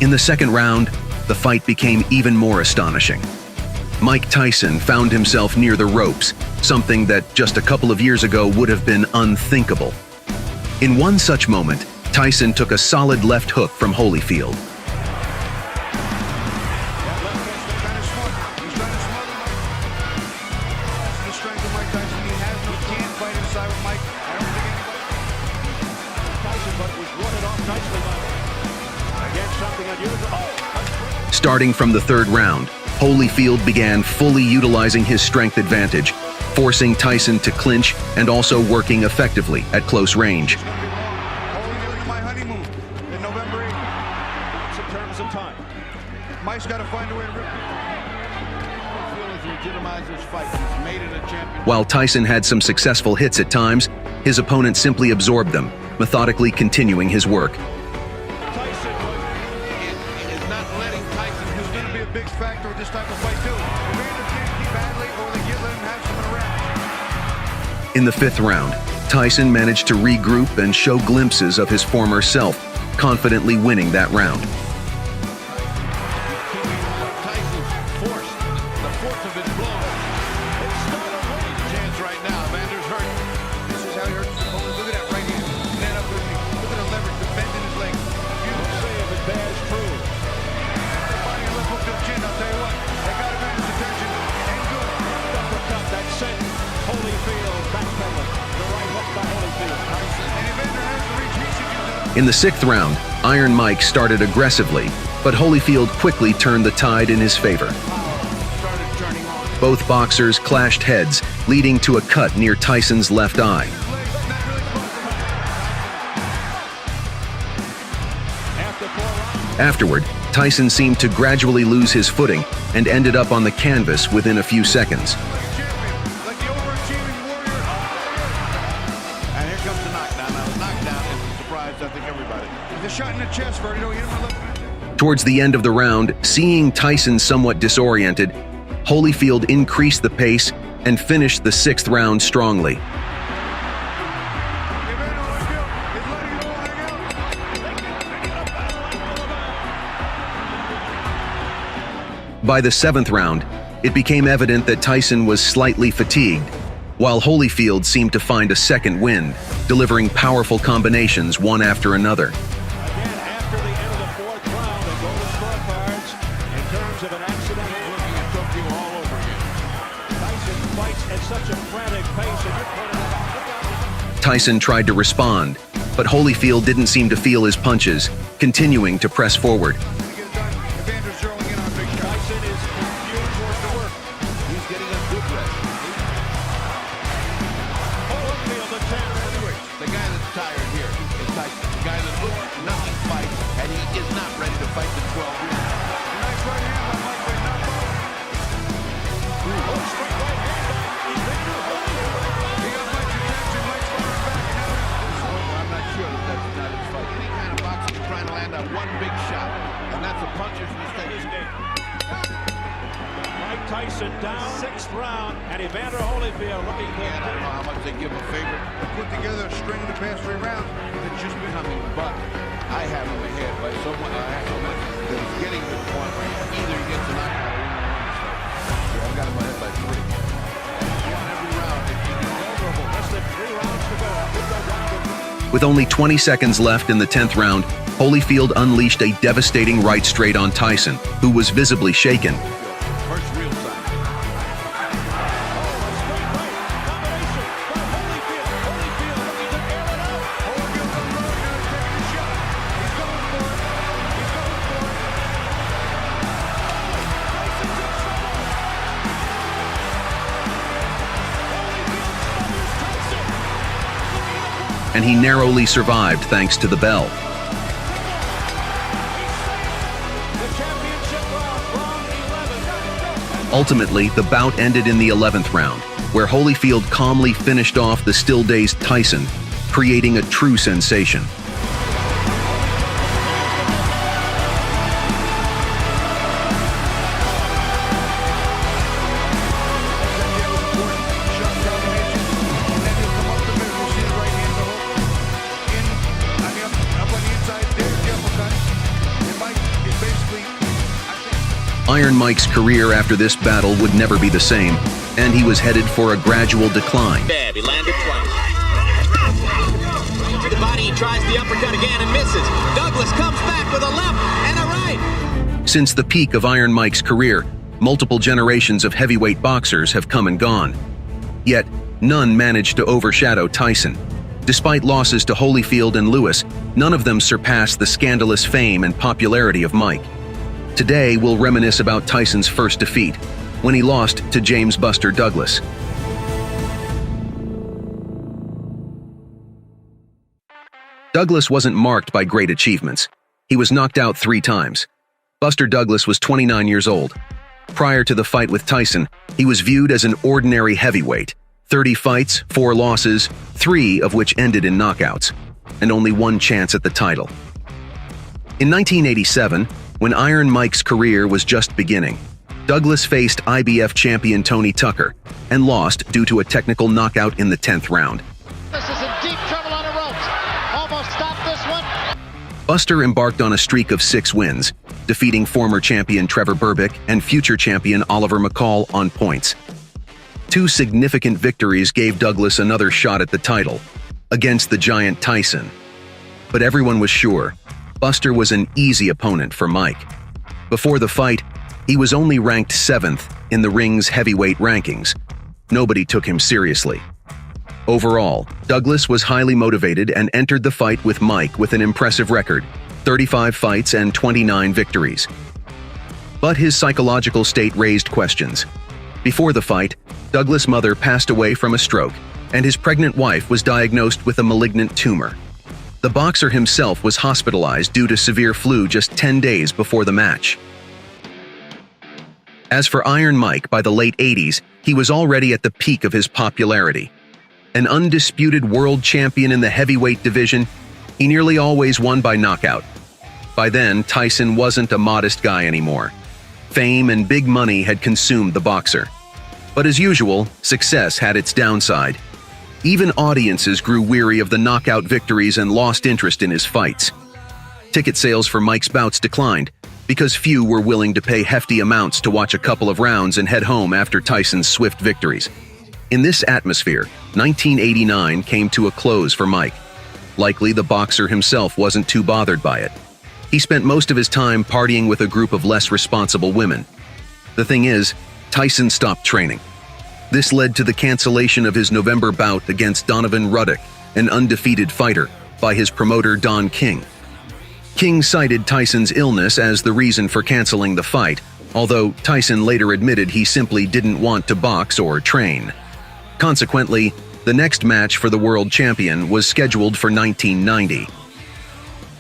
In the second round, the fight became even more astonishing. Mike Tyson found himself near the ropes, something that just a couple of years ago would have been unthinkable. In one such moment, Tyson took a solid left hook from Holyfield. Starting from the third round, Holyfield began fully utilizing his strength advantage, forcing Tyson to clinch and also working effectively at close range. While Tyson had some successful hits at times, his opponent simply absorbed them, methodically continuing his work. In the fifth round, Tyson managed to regroup and show glimpses of his former self, confidently winning that round. In the sixth round, Iron Mike started aggressively, but Holyfield quickly turned the tide in his favor. Both boxers clashed heads, leading to a cut near Tyson's left eye. Afterward, Tyson seemed to gradually lose his footing and ended up on the canvas within a few seconds. Towards the end of the round, seeing Tyson somewhat disoriented, Holyfield increased the pace and finished the sixth round strongly. By the seventh round, it became evident that Tyson was slightly fatigued, while Holyfield seemed to find a second wind, delivering powerful combinations one after another. Tyson tried to respond, but Holyfield didn't seem to feel his punches, continuing to press forward. Tyson down, sixth round, and Evander Holyfield looking good. I don't know how much they give a favorite. Put together a string of the past 3 rounds. It's just becoming, but I have him ahead by someone that is getting to the point where either he gets a knockout or he wins. Yeah, I've got him ahead by 3. One every round. If he gets vulnerable, less than 3 rounds to go. With only 20 seconds left in the 10th round, Holyfield unleashed a devastating right straight on Tyson, who was visibly shaken. And he narrowly survived thanks to the bell. Ultimately, the bout ended in the 11th round, where Holyfield calmly finished off the still-dazed Tyson, creating a true sensation. Iron Mike's career after this battle would never be the same, and he was headed for a gradual decline. Jab, he landed twice. To the body, he tries the uppercut again and misses. Douglas comes back with a left and a right. Since the peak of Iron Mike's career, multiple generations of heavyweight boxers have come and gone. Yet, none managed to overshadow Tyson. Despite losses to Holyfield and Lewis, none of them surpassed the scandalous fame and popularity of Mike. Today, we'll reminisce about Tyson's first defeat, when he lost to James Buster Douglas. Douglas wasn't marked by great achievements. He was knocked out 3 times. Buster Douglas was 29 years old. Prior to the fight with Tyson, he was viewed as an ordinary heavyweight. 30 fights, 4 losses, 3 of which ended in knockouts, and only 1 chance at the title. In 1987, when Iron Mike's career was just beginning, Douglas faced IBF champion Tony Tucker and lost due to a technical knockout in the 10th round. This is in deep trouble on the ropes. Almost stopped this one. Buster embarked on a streak of 6 wins, defeating former champion Trevor Berbick and future champion Oliver McCall on points. 2 significant victories gave Douglas another shot at the title, against the giant Tyson. But everyone was sure Buster was an easy opponent for Mike. Before the fight, he was only ranked 7th in the ring's heavyweight rankings. Nobody took him seriously. Overall, Douglas was highly motivated and entered the fight with Mike with an impressive record, 35 fights and 29 victories. But his psychological state raised questions. Before the fight, Douglas' mother passed away from a stroke, and his pregnant wife was diagnosed with a malignant tumor. The boxer himself was hospitalized due to severe flu just 10 days before the match. As for Iron Mike, by the late 80s, he was already at the peak of his popularity. An undisputed world champion in the heavyweight division, he nearly always won by knockout. By then, Tyson wasn't a modest guy anymore. Fame and big money had consumed the boxer. But as usual, success had its downside. Even audiences grew weary of the knockout victories and lost interest in his fights. Ticket sales for Mike's bouts declined, because few were willing to pay hefty amounts to watch a couple of rounds and head home after Tyson's swift victories. In this atmosphere, 1989 came to a close for Mike. Likely the boxer himself wasn't too bothered by it. He spent most of his time partying with a group of less responsible women. The thing is, Tyson stopped training. This led to the cancellation of his November bout against Donovan Ruddock, an undefeated fighter, by his promoter Don King. King cited Tyson's illness as the reason for canceling the fight, although Tyson later admitted he simply didn't want to box or train. Consequently, the next match for the world champion was scheduled for 1990.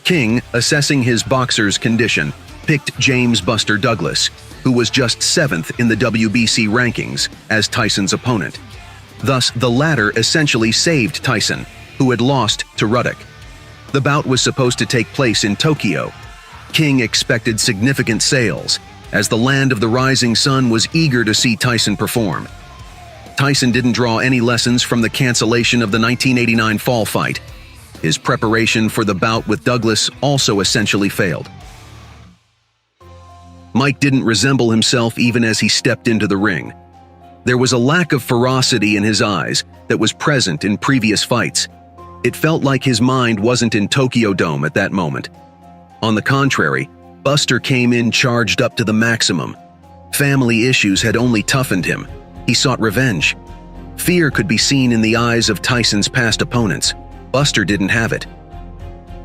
King, assessing his boxer's condition, picked James Buster Douglas, who was just 7th in the WBC rankings, as Tyson's opponent. Thus, the latter essentially saved Tyson, who had lost to Ruddock. The bout was supposed to take place in Tokyo. King expected significant sales, as the land of the rising sun was eager to see Tyson perform. Tyson didn't draw any lessons from the cancellation of the 1989 fall fight. His preparation for the bout with Douglas also essentially failed. Mike didn't resemble himself even as he stepped into the ring. There was a lack of ferocity in his eyes that was present in previous fights. It felt like his mind wasn't in Tokyo Dome at that moment. On the contrary, Buster came in charged up to the maximum. Family issues had only toughened him. He sought revenge. Fear could be seen in the eyes of Tyson's past opponents. Buster didn't have it.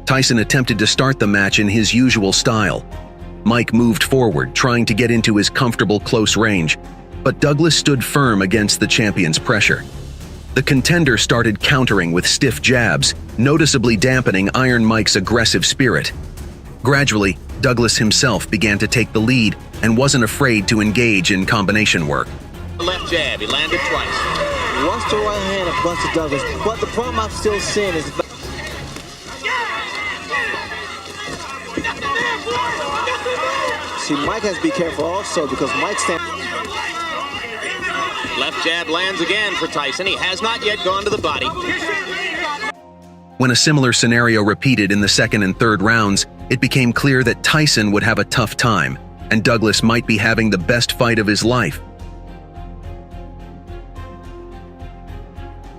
Tyson attempted to start the match in his usual style. Mike moved forward, trying to get into his comfortable close range, but Douglas stood firm against the champion's pressure. The contender started countering with stiff jabs, noticeably dampening Iron Mike's aggressive spirit. Gradually, Douglas himself began to take the lead and wasn't afraid to engage in combination work. Left jab, he landed twice. Watch the right hand of Buster Douglas, but the problem I'm still seeing is... See, Mike has to be careful also because Mike stands... Left jab lands again for Tyson. He has not yet gone to the body. When a similar scenario repeated in the second and third rounds, it became clear that Tyson would have a tough time. and Douglas might be having the best fight of his life.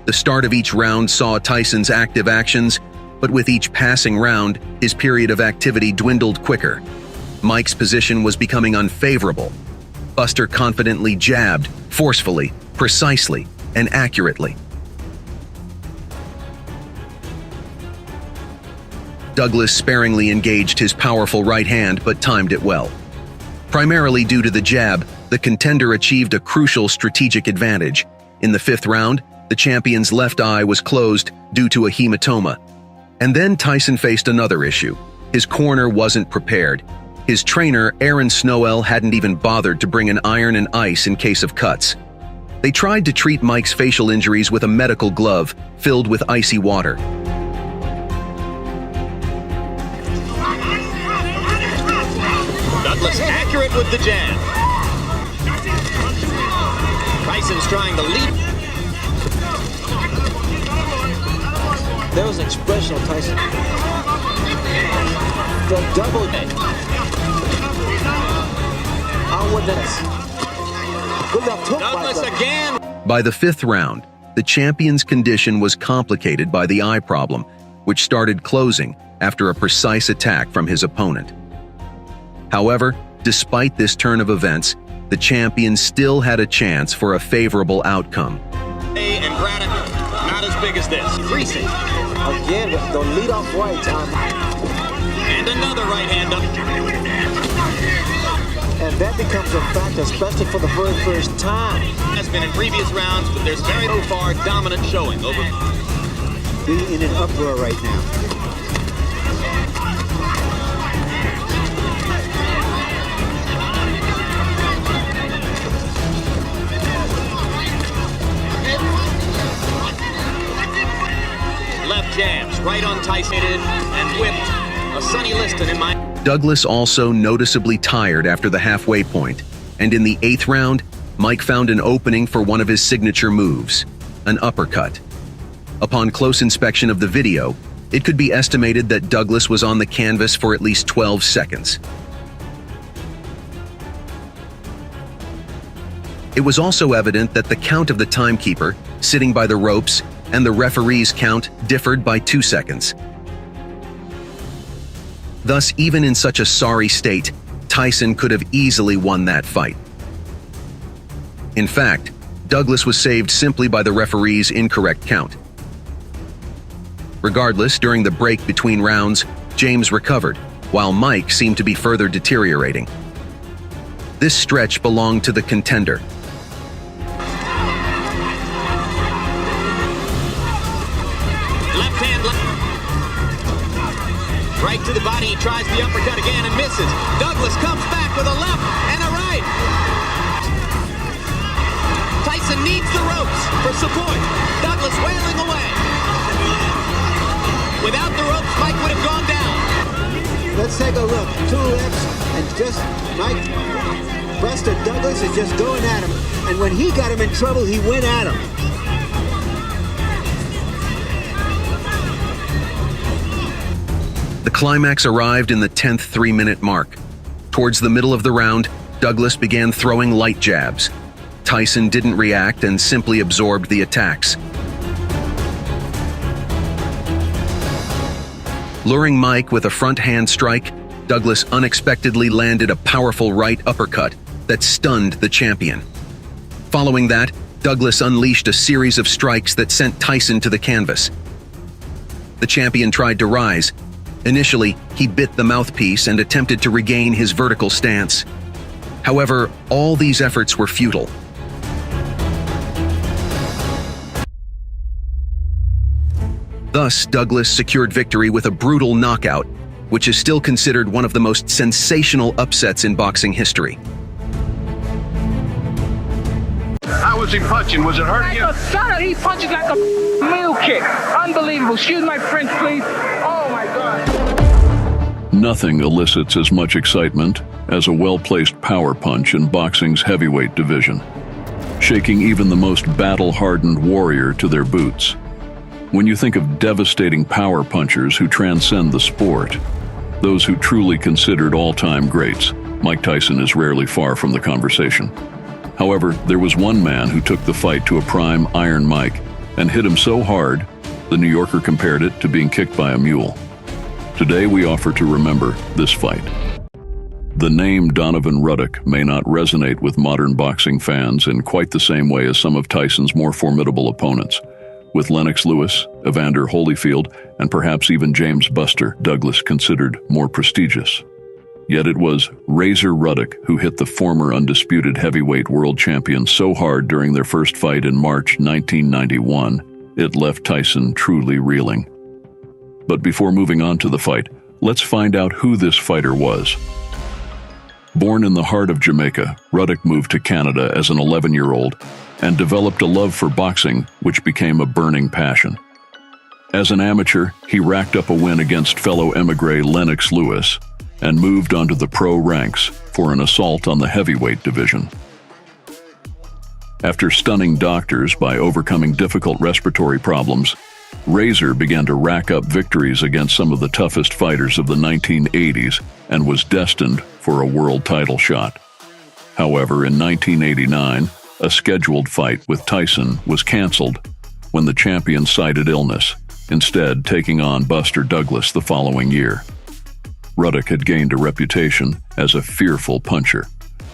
The start of each round saw Tyson's active actions, but with each passing round, his period of activity dwindled quicker. Mike's position was becoming unfavorable. Buster confidently jabbed, forcefully, precisely, and accurately. Douglas sparingly engaged his powerful right hand but timed it well. Primarily due to the jab, the contender achieved a crucial strategic advantage. In the 5th round, the champion's left eye was closed due to a hematoma. And then Tyson faced another issue. His corner wasn't prepared. His trainer, Aaron Snowell, hadn't even bothered to bring an iron and ice in case of cuts. They tried to treat Mike's facial injuries with a medical glove filled with icy water. Douglas accurate with the jab. Tyson's trying to leap. There was an expression on Tyson. The double Douglas again. By the 5th round, the champion's condition was complicated by the eye problem, which started closing after a precise attack from his opponent. However, despite this turn of events, the champion still had a chance for a favorable outcome. And Ruddock, not as big as this. Creasing. Again, the lead-off right. And another right hand up. And that becomes a fact, especially for the very first time. Has been in previous rounds, but there's very far dominant showing over. Being in an uproar right now. Left jabs, right on Tyson and whipped. A Sonny Liston in my... Douglas also noticeably tired after the halfway point, and in the 8th round, Mike found an opening for one of his signature moves, an uppercut. Upon close inspection of the video, it could be estimated that Douglas was on the canvas for at least 12 seconds. It was also evident that the count of the timekeeper, sitting by the ropes, and the referee's count differed by 2 seconds. Thus, even in such a sorry state, Tyson could have easily won that fight. In fact, Douglas was saved simply by the referee's incorrect count. Regardless, during the break between rounds, James recovered, while Mike seemed to be further deteriorating. This stretch belonged to the contender. Right to the body, he tries the uppercut again and misses. Douglas comes back with a left and a right. Tyson needs the ropes for support. Douglas wailing away. Without the ropes, Mike would have gone down. Let's take a look. 2 lefts and just Mike Buster Douglas is just going at him. And when he got him in trouble, he went at him. The climax arrived in the 10th 3-minute mark. Towards the middle of the round, Douglas began throwing light jabs. Tyson didn't react and simply absorbed the attacks. Luring Mike with a front hand strike, Douglas unexpectedly landed a powerful right uppercut that stunned the champion. Following that, Douglas unleashed a series of strikes that sent Tyson to the canvas. The champion tried to rise. Initially, he bit the mouthpiece and attempted to regain his vertical stance. However, all these efforts were futile. Thus, Douglas secured victory with a brutal knockout, which is still considered one of the most sensational upsets in boxing history. How was he punching? Was it hurting you? He punches like a meal kick. Unbelievable. Excuse my French, please. Oh my God. Nothing elicits as much excitement as a well-placed power punch in boxing's heavyweight division, shaking even the most battle-hardened warrior to their boots. When you think of devastating power punchers who transcend the sport, those who truly considered all-time greats, Mike Tyson is rarely far from the conversation. However, there was one man who took the fight to a prime Iron Mike and hit him so hard, the New Yorker compared it to being kicked by a mule. Today we offer to remember this fight. The name Donovan Ruddock may not resonate with modern boxing fans in quite the same way as some of Tyson's more formidable opponents, with Lennox Lewis, Evander Holyfield, and perhaps even James "Buster" Douglas considered more prestigious. Yet it was Razor Ruddock who hit the former undisputed heavyweight world champion so hard during their first fight in March 1991, it left Tyson truly reeling. But before moving on to the fight, let's find out who this fighter was. Born in the heart of Jamaica, Ruddock moved to Canada as an 11-year-old and developed a love for boxing, which became a burning passion. As an amateur, he racked up a win against fellow émigré Lennox Lewis and moved onto the pro ranks for an assault on the heavyweight division. After stunning doctors by overcoming difficult respiratory problems, Razor began to rack up victories against some of the toughest fighters of the 1980s and was destined for a world title shot. However, in 1989, a scheduled fight with Tyson was canceled when the champion cited illness, instead taking on Buster Douglas the following year. Ruddock had gained a reputation as a fearful puncher,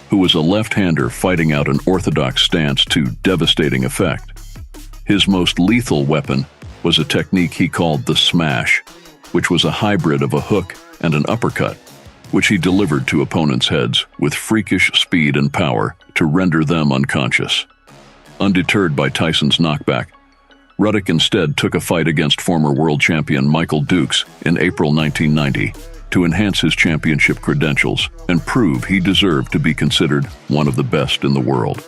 who was a left-hander fighting out an orthodox stance to devastating effect. His most lethal weapon was a technique he called the smash, which was a hybrid of a hook and an uppercut, which he delivered to opponents' heads with freakish speed and power to render them unconscious. Undeterred by Tyson's knockback, Ruddock instead took a fight against former world champion Michael Dukes in April 1990 to enhance his championship credentials and prove he deserved to be considered one of the best in the world.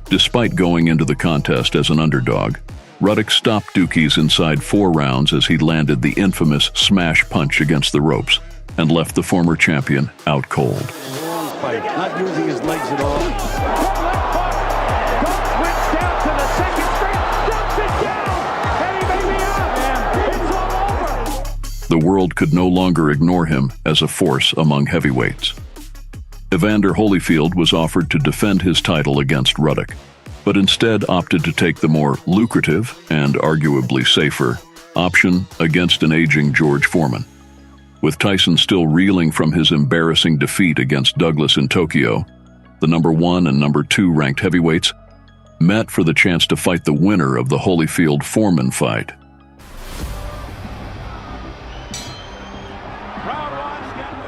Despite going into the contest as an underdog, Ruddock stopped Dukes inside 4 rounds as he landed the infamous smash punch against the ropes and left the former champion out cold. Fight, not using his legs at all. Went down to the second straight, dumps it down, and he may be out. It's all over. The world could no longer ignore him as a force among heavyweights. Evander Holyfield was offered to defend his title against Ruddock, but instead opted to take the more lucrative and arguably safer option against an aging George Foreman. With Tyson still reeling from his embarrassing defeat against Douglas in Tokyo, the number 1 and number 2 ranked heavyweights met for the chance to fight the winner of the Holyfield-Foreman fight.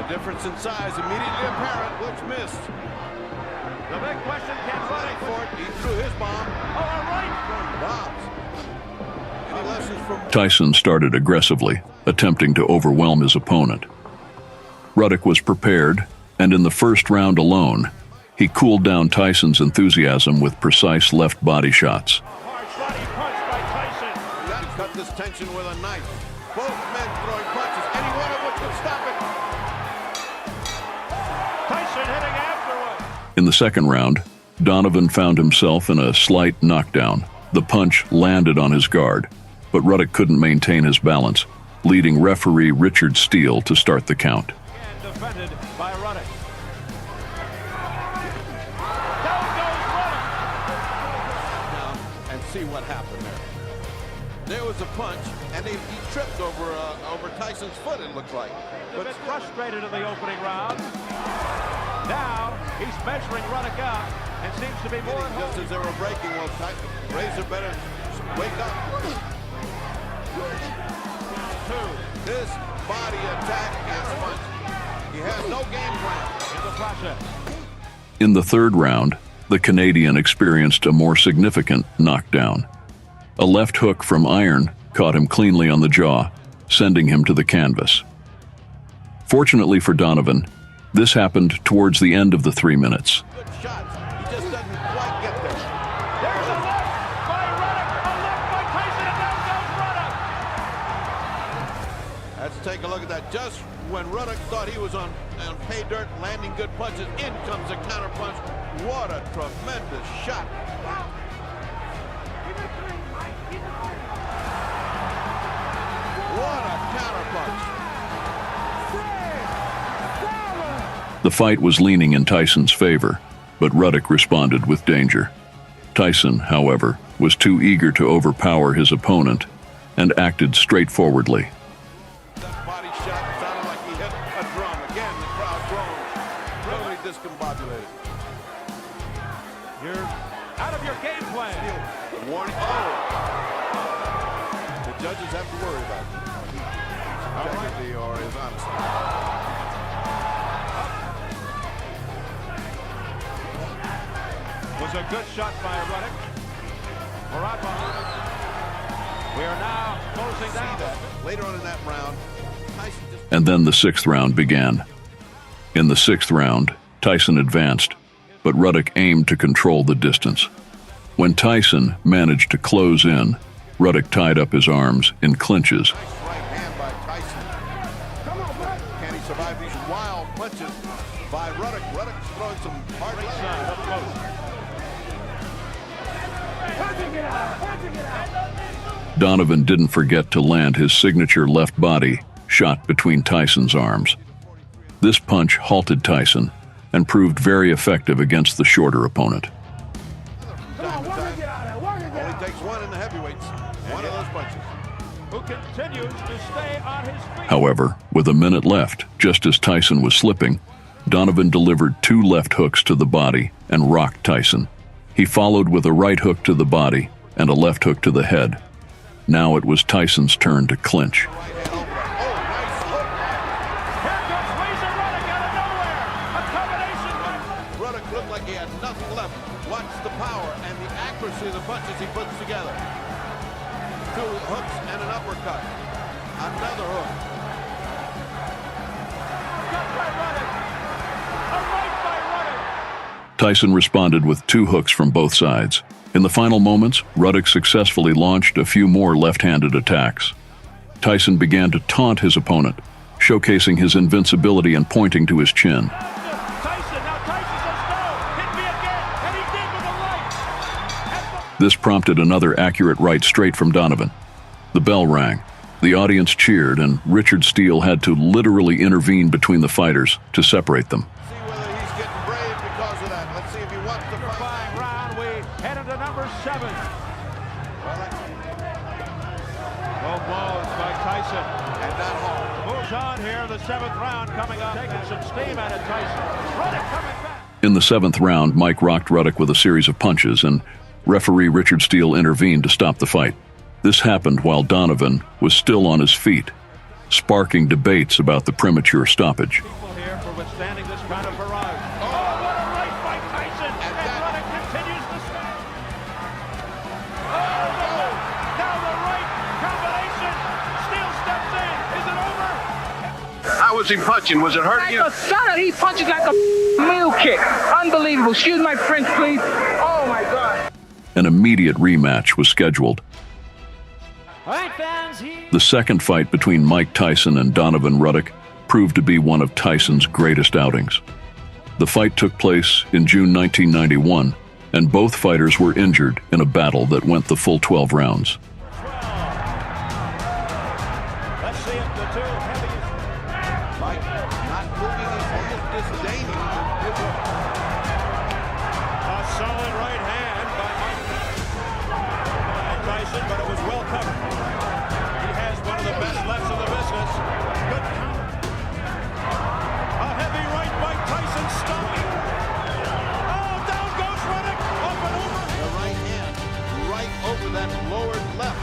The difference in size immediately apparent. Which missed. The big question, can Ruddock for it. He threw his bomb. all right. Bouts. Any lessons from Tyson started aggressively, attempting to overwhelm his opponent. Ruddock was prepared, and in the first round alone, he cooled down Tyson's enthusiasm with precise left body shots. Hard body punch by Tyson. that cut this tension with a knife. Both men throwing punches, any one of which would stop it. Tyson hitting afterward. In the second round, Donovan found himself in a slight knockdown. The punch landed on his guard, but Ruddock couldn't maintain his balance, leading referee Richard Steele to start the count. And defended by Ruddock. Down goes Ruddock. Down and see what happened there. There was a punch, and he tripped over Tyson's foot, it looked like. A bit frustrated in the opening round. Now he's measuring Ruddock up and seems to be more at home. Just as they were breaking, well, Razor better wake up. This body attack against punch. He has no game plan in the process. In the third round, the Canadian experienced a more significant knockdown. A left hook from iron caught him cleanly on the jaw, sending him to the canvas. Fortunately for Donovan, this happened towards the end of the 3 minutes. Good shots. He just doesn't quite get there. There's a left by Ruddock, a left by Tyson, and down goes Ruddock. Let's take a look at that. Just when Ruddock thought he was on pay dirt, landing good punches, in comes a counter punch. What a tremendous shot. What a counter punch. The The fight was leaning in Tyson's favor, but Ruddock responded with danger. Tyson, however, was too eager to overpower his opponent and acted straightforwardly. That body shot sounded like he hit a drum. Again, the crowd groans. Totally discombobulated. You're out of your game plan. Warning. Oh! The judges have to worry about integrity or his honesty. Was a good shot by Ruddock. We are now closing down. Later on in that round, Tyson just... And then the 6th round began. In the 6th round, Tyson advanced, but Ruddock aimed to control the distance. When Tyson managed to close in, Ruddock tied up his arms in clinches. Nice right hand by Tyson. Can he survive these wild punches by Ruddock? Ruddock's throwing some hard shots up close. Donovan didn't forget to land his signature left body shot between Tyson's arms. This punch halted Tyson and proved very effective against the shorter opponent. Only takes one in the heavyweights. One of those punches. Who continues to stay on his feet. However, with a minute left, just as Tyson was slipping, Donovan delivered 2 left hooks to the body and rocked Tyson. He followed with a right hook to the body and a left hook to the head. Now it was Tyson's turn to clinch. Ruddock looked like he had nothing left. Watch the power and the accuracy of the punches he puts together. 2 hooks and an uppercut. Another hook. Tyson responded with 2 hooks from both sides. In the final moments, Ruddock successfully launched a few more left-handed attacks. Tyson began to taunt his opponent, showcasing his invincibility and pointing to his chin. This prompted another accurate right straight from Donovan. The bell rang. The audience cheered, and Richard Steele had to literally intervene between the fighters to separate them. See whether he's getting brave because of that. Let's see if he wants to fight. Round, we headed to number 7. Low blows by Tyson. And not hard. Moves on here, the 7th round coming up. Taking some steam out of Tyson. Ruddock coming back. In the 7th round, Mike rocked Ruddock with a series of punches, and referee Richard Steele intervened to stop the fight. This happened while Donovan was still on his feet, sparking debates about the premature stoppage. People here for withstanding this kind of barrage. Oh, what a right by Tyson! And Ruddock continues to stand. Oh, now the right combination. Steele steps in. Is it over? How was he punching? Was it hurting you? He punches like a meal kick. Unbelievable. Excuse my French, please. Oh, my God. An immediate rematch was scheduled. All right, fans. The second fight between Mike Tyson and Donovan Ruddock proved to be one of Tyson's greatest outings. The fight took place in June 1991, and both fighters were injured in a battle that went the full 12 rounds. Let's see if the 2 heavies. Mike not moving, he's almost disdaining to give up. A solid right hand by Mike Tyson, but it was well covered. He has one of the best lefts in the business. Good counter. A heavy right by Tyson, stopping. Oh, down goes Ruddock, up and over. The right hand, right over that lowered left.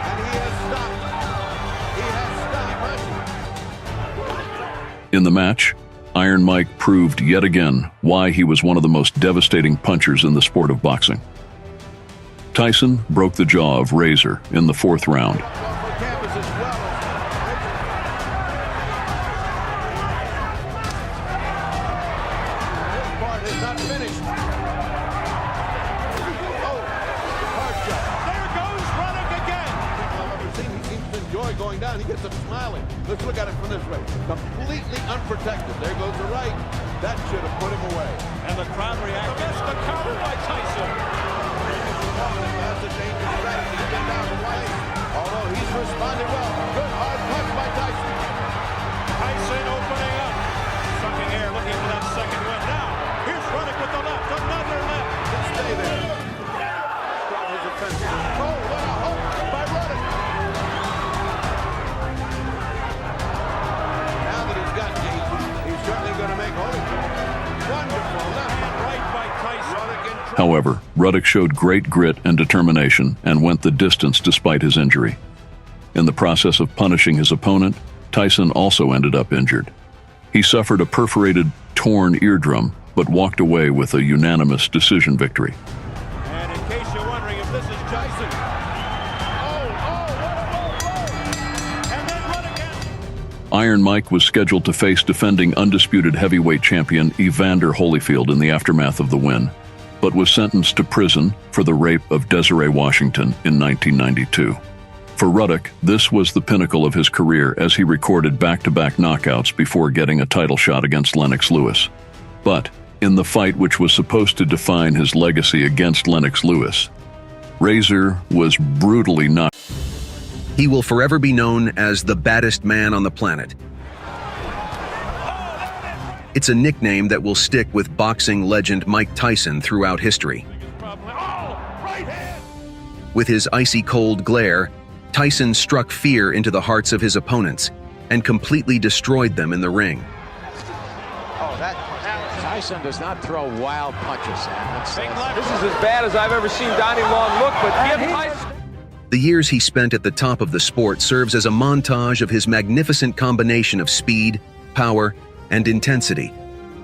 And he has stopped. He has stopped. In the match, Iron Mike proved yet again why he was one of the most devastating punchers in the sport of boxing. Tyson broke the jaw of Razor in the 4th round. Going down, he gets him smiling. Let's look at it from this way. Completely unprotected. There goes the right. That should have put him away. And the crowd reacts against the counter by Tyson. That's a dangerous strategy. He's been down twice. Although he's responded well. Good hard punch by Tyson. However, Ruddock showed great grit and determination and went the distance despite his injury. In the process of punishing his opponent, Tyson also ended up injured. He suffered a perforated, torn eardrum, but walked away with a unanimous decision victory. And in case you're wondering if this is Tyson. And then run again. Iron Mike was scheduled to face defending undisputed heavyweight champion Evander Holyfield in the aftermath of the win, but was sentenced to prison for the rape of Desiree Washington in 1992. For Ruddock, this was the pinnacle of his career as he recorded back-to-back knockouts before getting a title shot against Lennox Lewis. But in the fight which was supposed to define his legacy against Lennox Lewis, Razor was brutally knocked. He will forever be known as the baddest man on the planet. It's a nickname that will stick with boxing legend Mike Tyson throughout history. With his icy cold glare, Tyson struck fear into the hearts of his opponents and completely destroyed them in the ring. Tyson does not throw wild punches. This is as bad as I've ever seen Donnie Long look, but give Tyson. The years he spent at the top of the sport serves as a montage of his magnificent combination of speed, power, and intensity.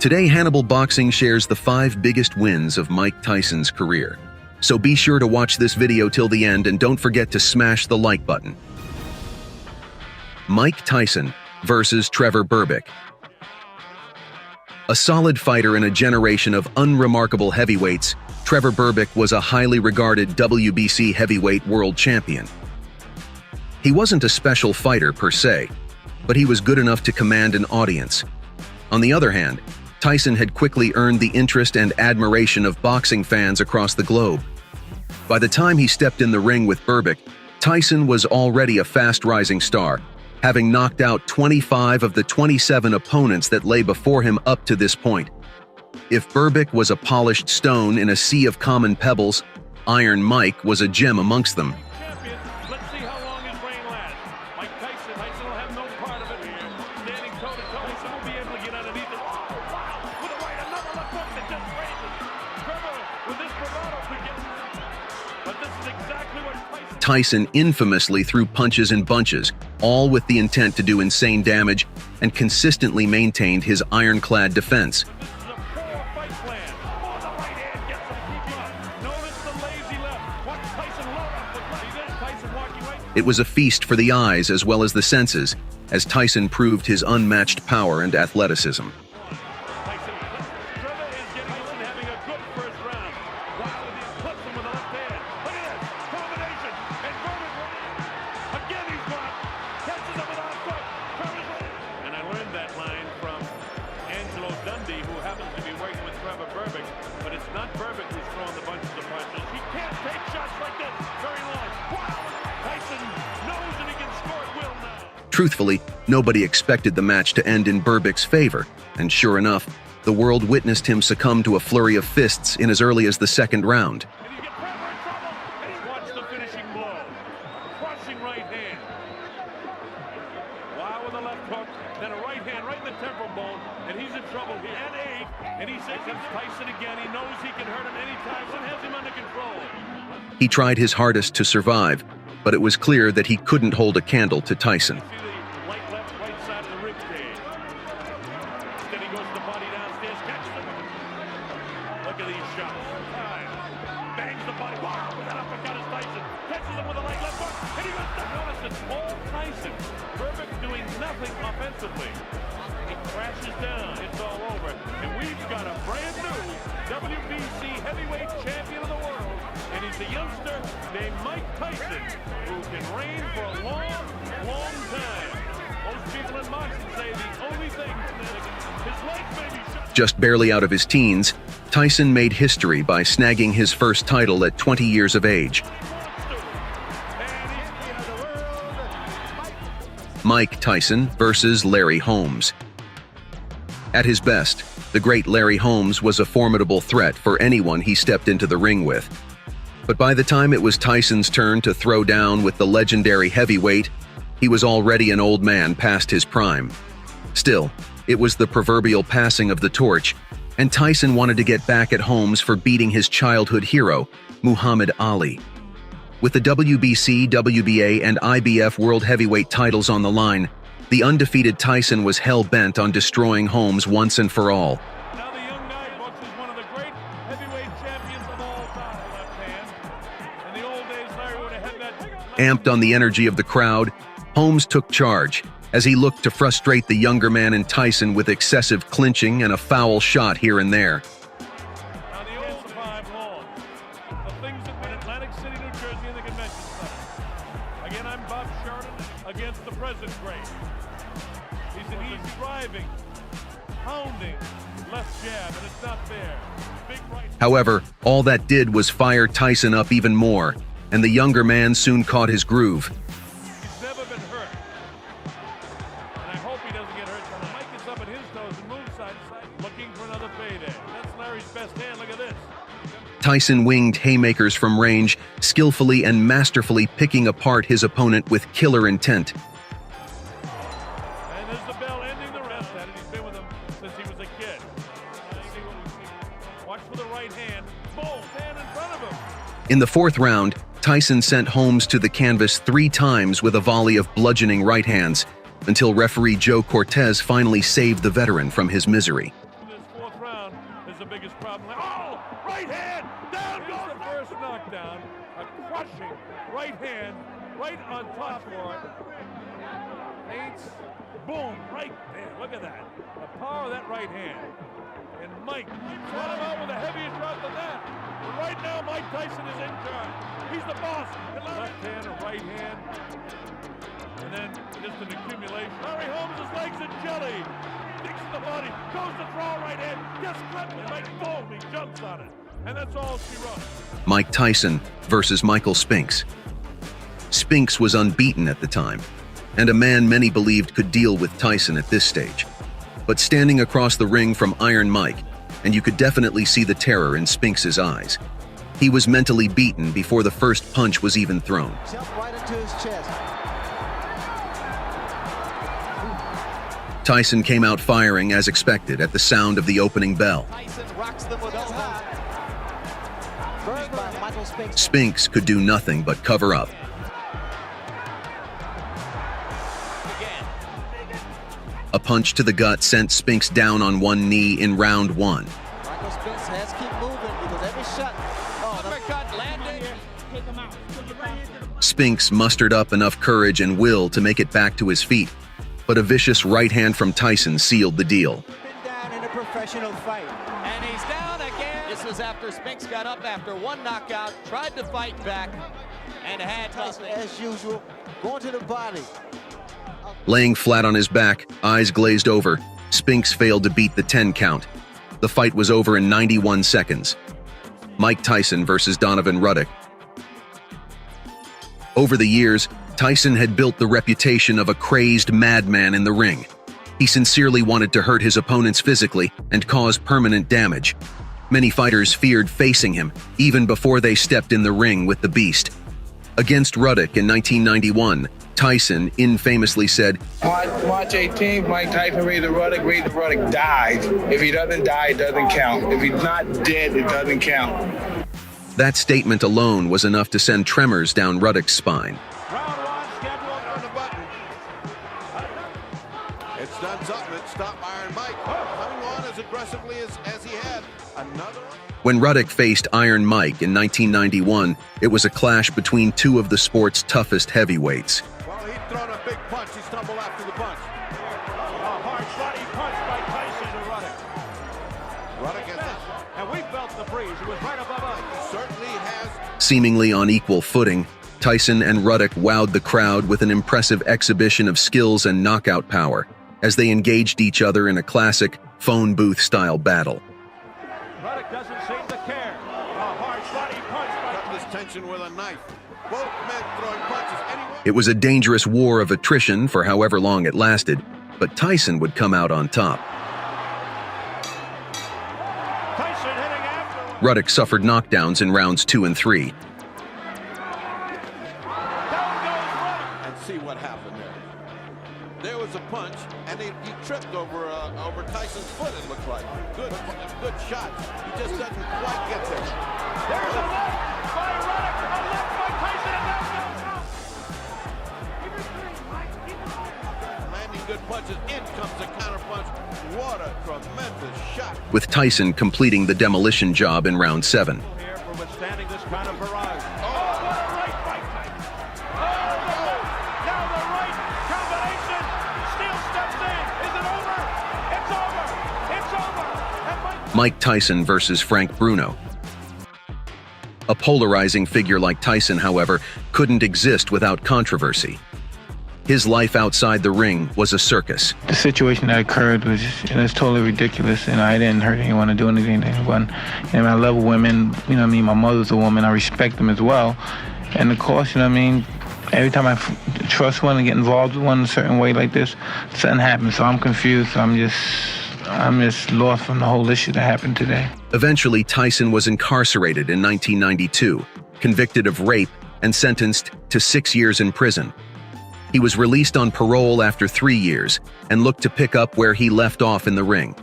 Today, Hannibal Boxing shares the 5 biggest wins of Mike Tyson's career. So be sure to watch this video till the end and don't forget to smash the like button. Mike Tyson versus Trevor Berbick. A solid fighter in a generation of unremarkable heavyweights, Trevor Berbick was a highly regarded WBC heavyweight world champion. He wasn't a special fighter per se, but he was good enough to command an audience. On the other hand, Tyson had quickly earned the interest and admiration of boxing fans across the globe. By the time he stepped in the ring with Burbick, Tyson was already a fast-rising star, having knocked out 25 of the 27 opponents that lay before him up to this point. If Burbick was a polished stone in a sea of common pebbles, Iron Mike was a gem amongst them. Let's see how long his reign lasts. Mike Tyson will have no part of it here. Standing toe-to-toe, Tyson will be able to get underneath it. Oh, wow! With a right, another left hook that just raises. Trevor, with this bravado, could get... But this is exactly what Tyson infamously threw punches in bunches, all with the intent to do insane damage, and consistently maintained his ironclad defense. It was a feast for the eyes as well as the senses, as Tyson proved his unmatched power and athleticism. And I learned that line from who happens to be working with Trevor Berbick, but it's not Berbick who's throwing the bunches of punches. He can't take shots like this very long. Wow! Tyson knows that he can score at will now. Truthfully, nobody expected the match to end in Berbick's favor, and sure enough, the world witnessed him succumb to a flurry of fists in as early as the second round. And he gets Trevor in trouble, and he watched the finishing blow. Crushing right hand. Wow, with a left hook, then a right hand right in the temple bone, and he's in trouble here. And he says it's Tyson again. He knows he can hurt him anytime. One has him under control. He tried his hardest to survive, but it was clear that he couldn't hold a candle to Tyson. See the light left, right side of the rib cage. Then he goes to the body downstairs, catches him. Look at these shots. Bangs the body. Wow, with that uppercut is Tyson. Catches him with a light left hook, and he goes down. Notice it's all Tyson. Berbick doing nothing offensively. He crashes down. It's all over. And we've got a brand new WBC heavyweight champion of the world. And he's a youngster named Mike Tyson, who can reign for a long, long time. Most people in boxing say the only thing his legs may be shot. Just barely out of his teens, Tyson made history by snagging his first title at 20 years of age. Mike Tyson versus Larry Holmes. At his best, the great Larry Holmes was a formidable threat for anyone he stepped into the ring with. But by the time it was Tyson's turn to throw down with the legendary heavyweight, he was already an old man past his prime. Still, it was the proverbial passing of the torch, And Tyson wanted to get back at Holmes for beating his childhood hero, Muhammad Ali. With the WBC, WBA, and IBF World Heavyweight titles on the line, the undefeated Tyson was hell-bent on destroying Holmes once and for all. Now the young guy boxes one of the great heavyweight champions of all time, left hand. In the old days, Larry would have had that. Amped on the energy of the crowd, Holmes took charge as he looked to frustrate the younger man in Tyson with excessive clinching and a foul shot here and there. Now the old survived long. The things that went Atlantic City, New Jersey in the convention center. Again, I'm Bob Sheridan against the present great. He's an easy driving, pounding left jab, and it's not there. Big right. However, all that did was fire Tyson up even more, and the younger man soon caught his groove. He's never been hurt. And I hope he doesn't get hurt. So Mike is up at his toes and moves side to side, looking for another payday. That's Larry's best hand. Look at this. Tyson winged haymakers from range, skillfully and masterfully picking apart his opponent with killer intent. And there's the bell ending the rest at it. He's been with him since he was a kid. Watch for the right hand. Boom! Stand in front of him. In the fourth round, Tyson sent Holmes to the canvas 3 times with a volley of bludgeoning right hands, until referee Joe Cortez finally saved the veteran from his misery. This fourth round is the biggest problem. Oh! Right hand! Down goes the first knockdown. A crushing right hand right on top for it. Feints. Boom! Right there. Look at that. The power of that right hand. And Mike brought him out with a heavier shot than that. But right now, Mike Tyson is in charge. He's the boss. Left hand and right hand. And then just an accumulation. Larry Holmes' legs are jelly. Sticks in the body. Goes to throw right hand. Just clipped it. Mike, boom. He jumps on it. And that's all she wrote. Mike Tyson versus Michael Spinks. Spinks was unbeaten at the time, and a man many believed could deal with Tyson at this stage. But standing across the ring from Iron Mike, and you could definitely see the terror in Spinks's eyes. He was mentally beaten before the first punch was even thrown. Jump right into his chest. Tyson came out firing as expected at the sound of the opening bell. Tyson rocks them with by Michael Spinks. Spinks could do nothing but cover up. A punch to the gut sent Spinks down on one knee in round 1. Michael Spinks has to keep moving because every shot. Uppercut landing. Spinks mustered up enough courage and will to make it back to his feet, but a vicious right hand from Tyson sealed the deal. Been down in a professional fight. And he's down again. This was after Spinks got up after one knockout, tried to fight back, and had Tyson, nothing. as usual, going to the body. Laying flat on his back, eyes glazed over, Spinks failed to beat the 10 count. The fight was over in 91 seconds. Mike Tyson versus Donovan Ruddock. Over the years, Tyson had built the reputation of a crazed madman in the ring. He sincerely wanted to hurt his opponents physically and cause permanent damage. Many fighters feared facing him, even before they stepped in the ring with the beast. Against Ruddock in 1991, Tyson infamously said, March 18th, Mike Tyson raised the Ruddock dies. If he doesn't die, it doesn't count. If he's not dead, it doesn't count. That statement alone was enough to send tremors down Ruddock's spine. Round 1 scheduled on the button. It's done something. It stopped Iron Mike. Coming on as aggressively as he had. Another. When Ruddock faced Iron Mike in 1991, it was a clash between 2 of the sport's toughest heavyweights. Well, he'd thrown a big punch. He stumbled after the punch. A hard body punch by Tyson to Ruddock. Ruddock has And we felt the breeze. It was right above us. He certainly has. Seemingly on equal footing, Tyson and Ruddock wowed the crowd with an impressive exhibition of skills and knockout power as they engaged each other in a classic phone booth-style battle. Ruddock doesn't seem to care. A hard body punch by Cut this tension with a knife. Both men throwing punches. Anyway. It was a dangerous war of attrition for however long it lasted, but Tyson would come out on top. Tyson hitting after. Ruddock suffered knockdowns in rounds 2 and 3. Down goes Ruddock. And see what happened there. There was a punch, and he tripped over Tyson's foot, it looked like. Good shot. He just doesn't quite get there. There's a left by Ruddock, a left by Tyson, and now. Landing good punches, in comes the counter punch. What a tremendous shot. with Tyson completing the demolition job in round 7. Here for withstanding this kind of barrage. Oh, what a right by Tyson. Oh, the left. Now the right combination. Steele steps in. Is it over? It's over. It's over. And Mike Tyson versus Frank Bruno. A polarizing figure like Tyson, however, couldn't exist without controversy. His life outside the ring was a circus. The situation that occurred was totally ridiculous, and I didn't hurt anyone or do anything to anyone. And I love women, my mother's a woman, I respect them as well. And of course, every time I trust one and get involved with one in a certain way like this, something happens. So I'm confused. I'm just lost from the whole issue that happened today. Eventually, Tyson was incarcerated in 1992, convicted of rape and sentenced to 6 years in prison. He was released on parole after 3 years and looked to pick up where he left off in the ring.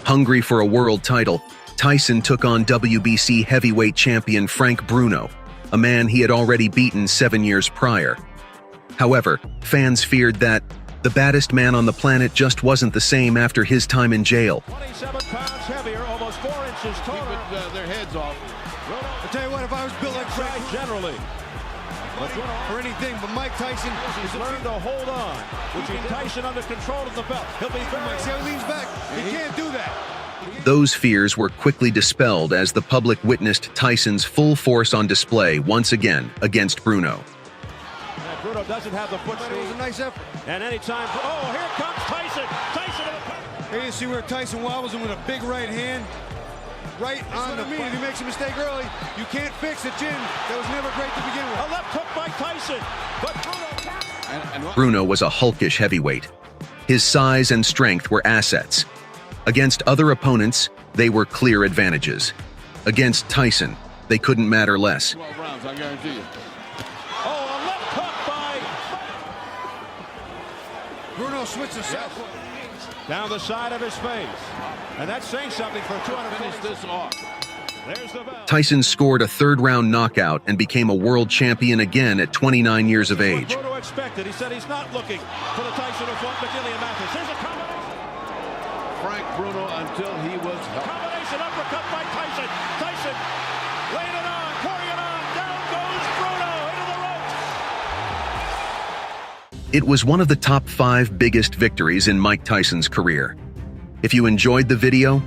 Hungry for a world title, Tyson took on WBC heavyweight champion Frank Bruno, a man he had already beaten 7 years prior. However, fans feared that the baddest man on the planet just wasn't the same after his time in jail. 27 pounds heavier, almost 4 inches taller. Keep their heads off. I'll tell you what, if I was built like Frank Generally. or anything, but Mike Tyson He's learned to hold on, keeping Tyson under control of the belt. He'll be very... See how he leans back? He can't do that. Those fears were quickly dispelled as the public witnessed Tyson's full force on display once again against Bruno. And Bruno doesn't have the foot speed. It was a nice effort. And anytime... Oh, here comes Tyson! Tyson in the punch! Here you see where Tyson wobbles him with a big right hand. Right on the mean. If he makes a mistake early, you can't fix a chin that was never great to begin with. A left hook by Tyson, but Bruno... Bruno was a hulkish heavyweight. His size and strength were assets. Against other opponents, they were clear advantages. Against Tyson, they couldn't matter less. 12 rounds, I guarantee you. Oh, a left hook by... Bruno switched to southpaw. Down the side of his face. And that's saying something for 200. Finish this off. There's the bell. Tyson scored a third-round knockout and became a world champion again at 29 years of age. What Bruno expected. He said he's not looking for the Tyson who fought McGillian Mathis. Here's a combination. Frank Bruno until he was helped. Combination uppercut by Tyson. Tyson laying it on, pouring it on. Down goes Bruno into the ropes. It was one of the top 5 biggest victories in Mike Tyson's career. If you enjoyed the video,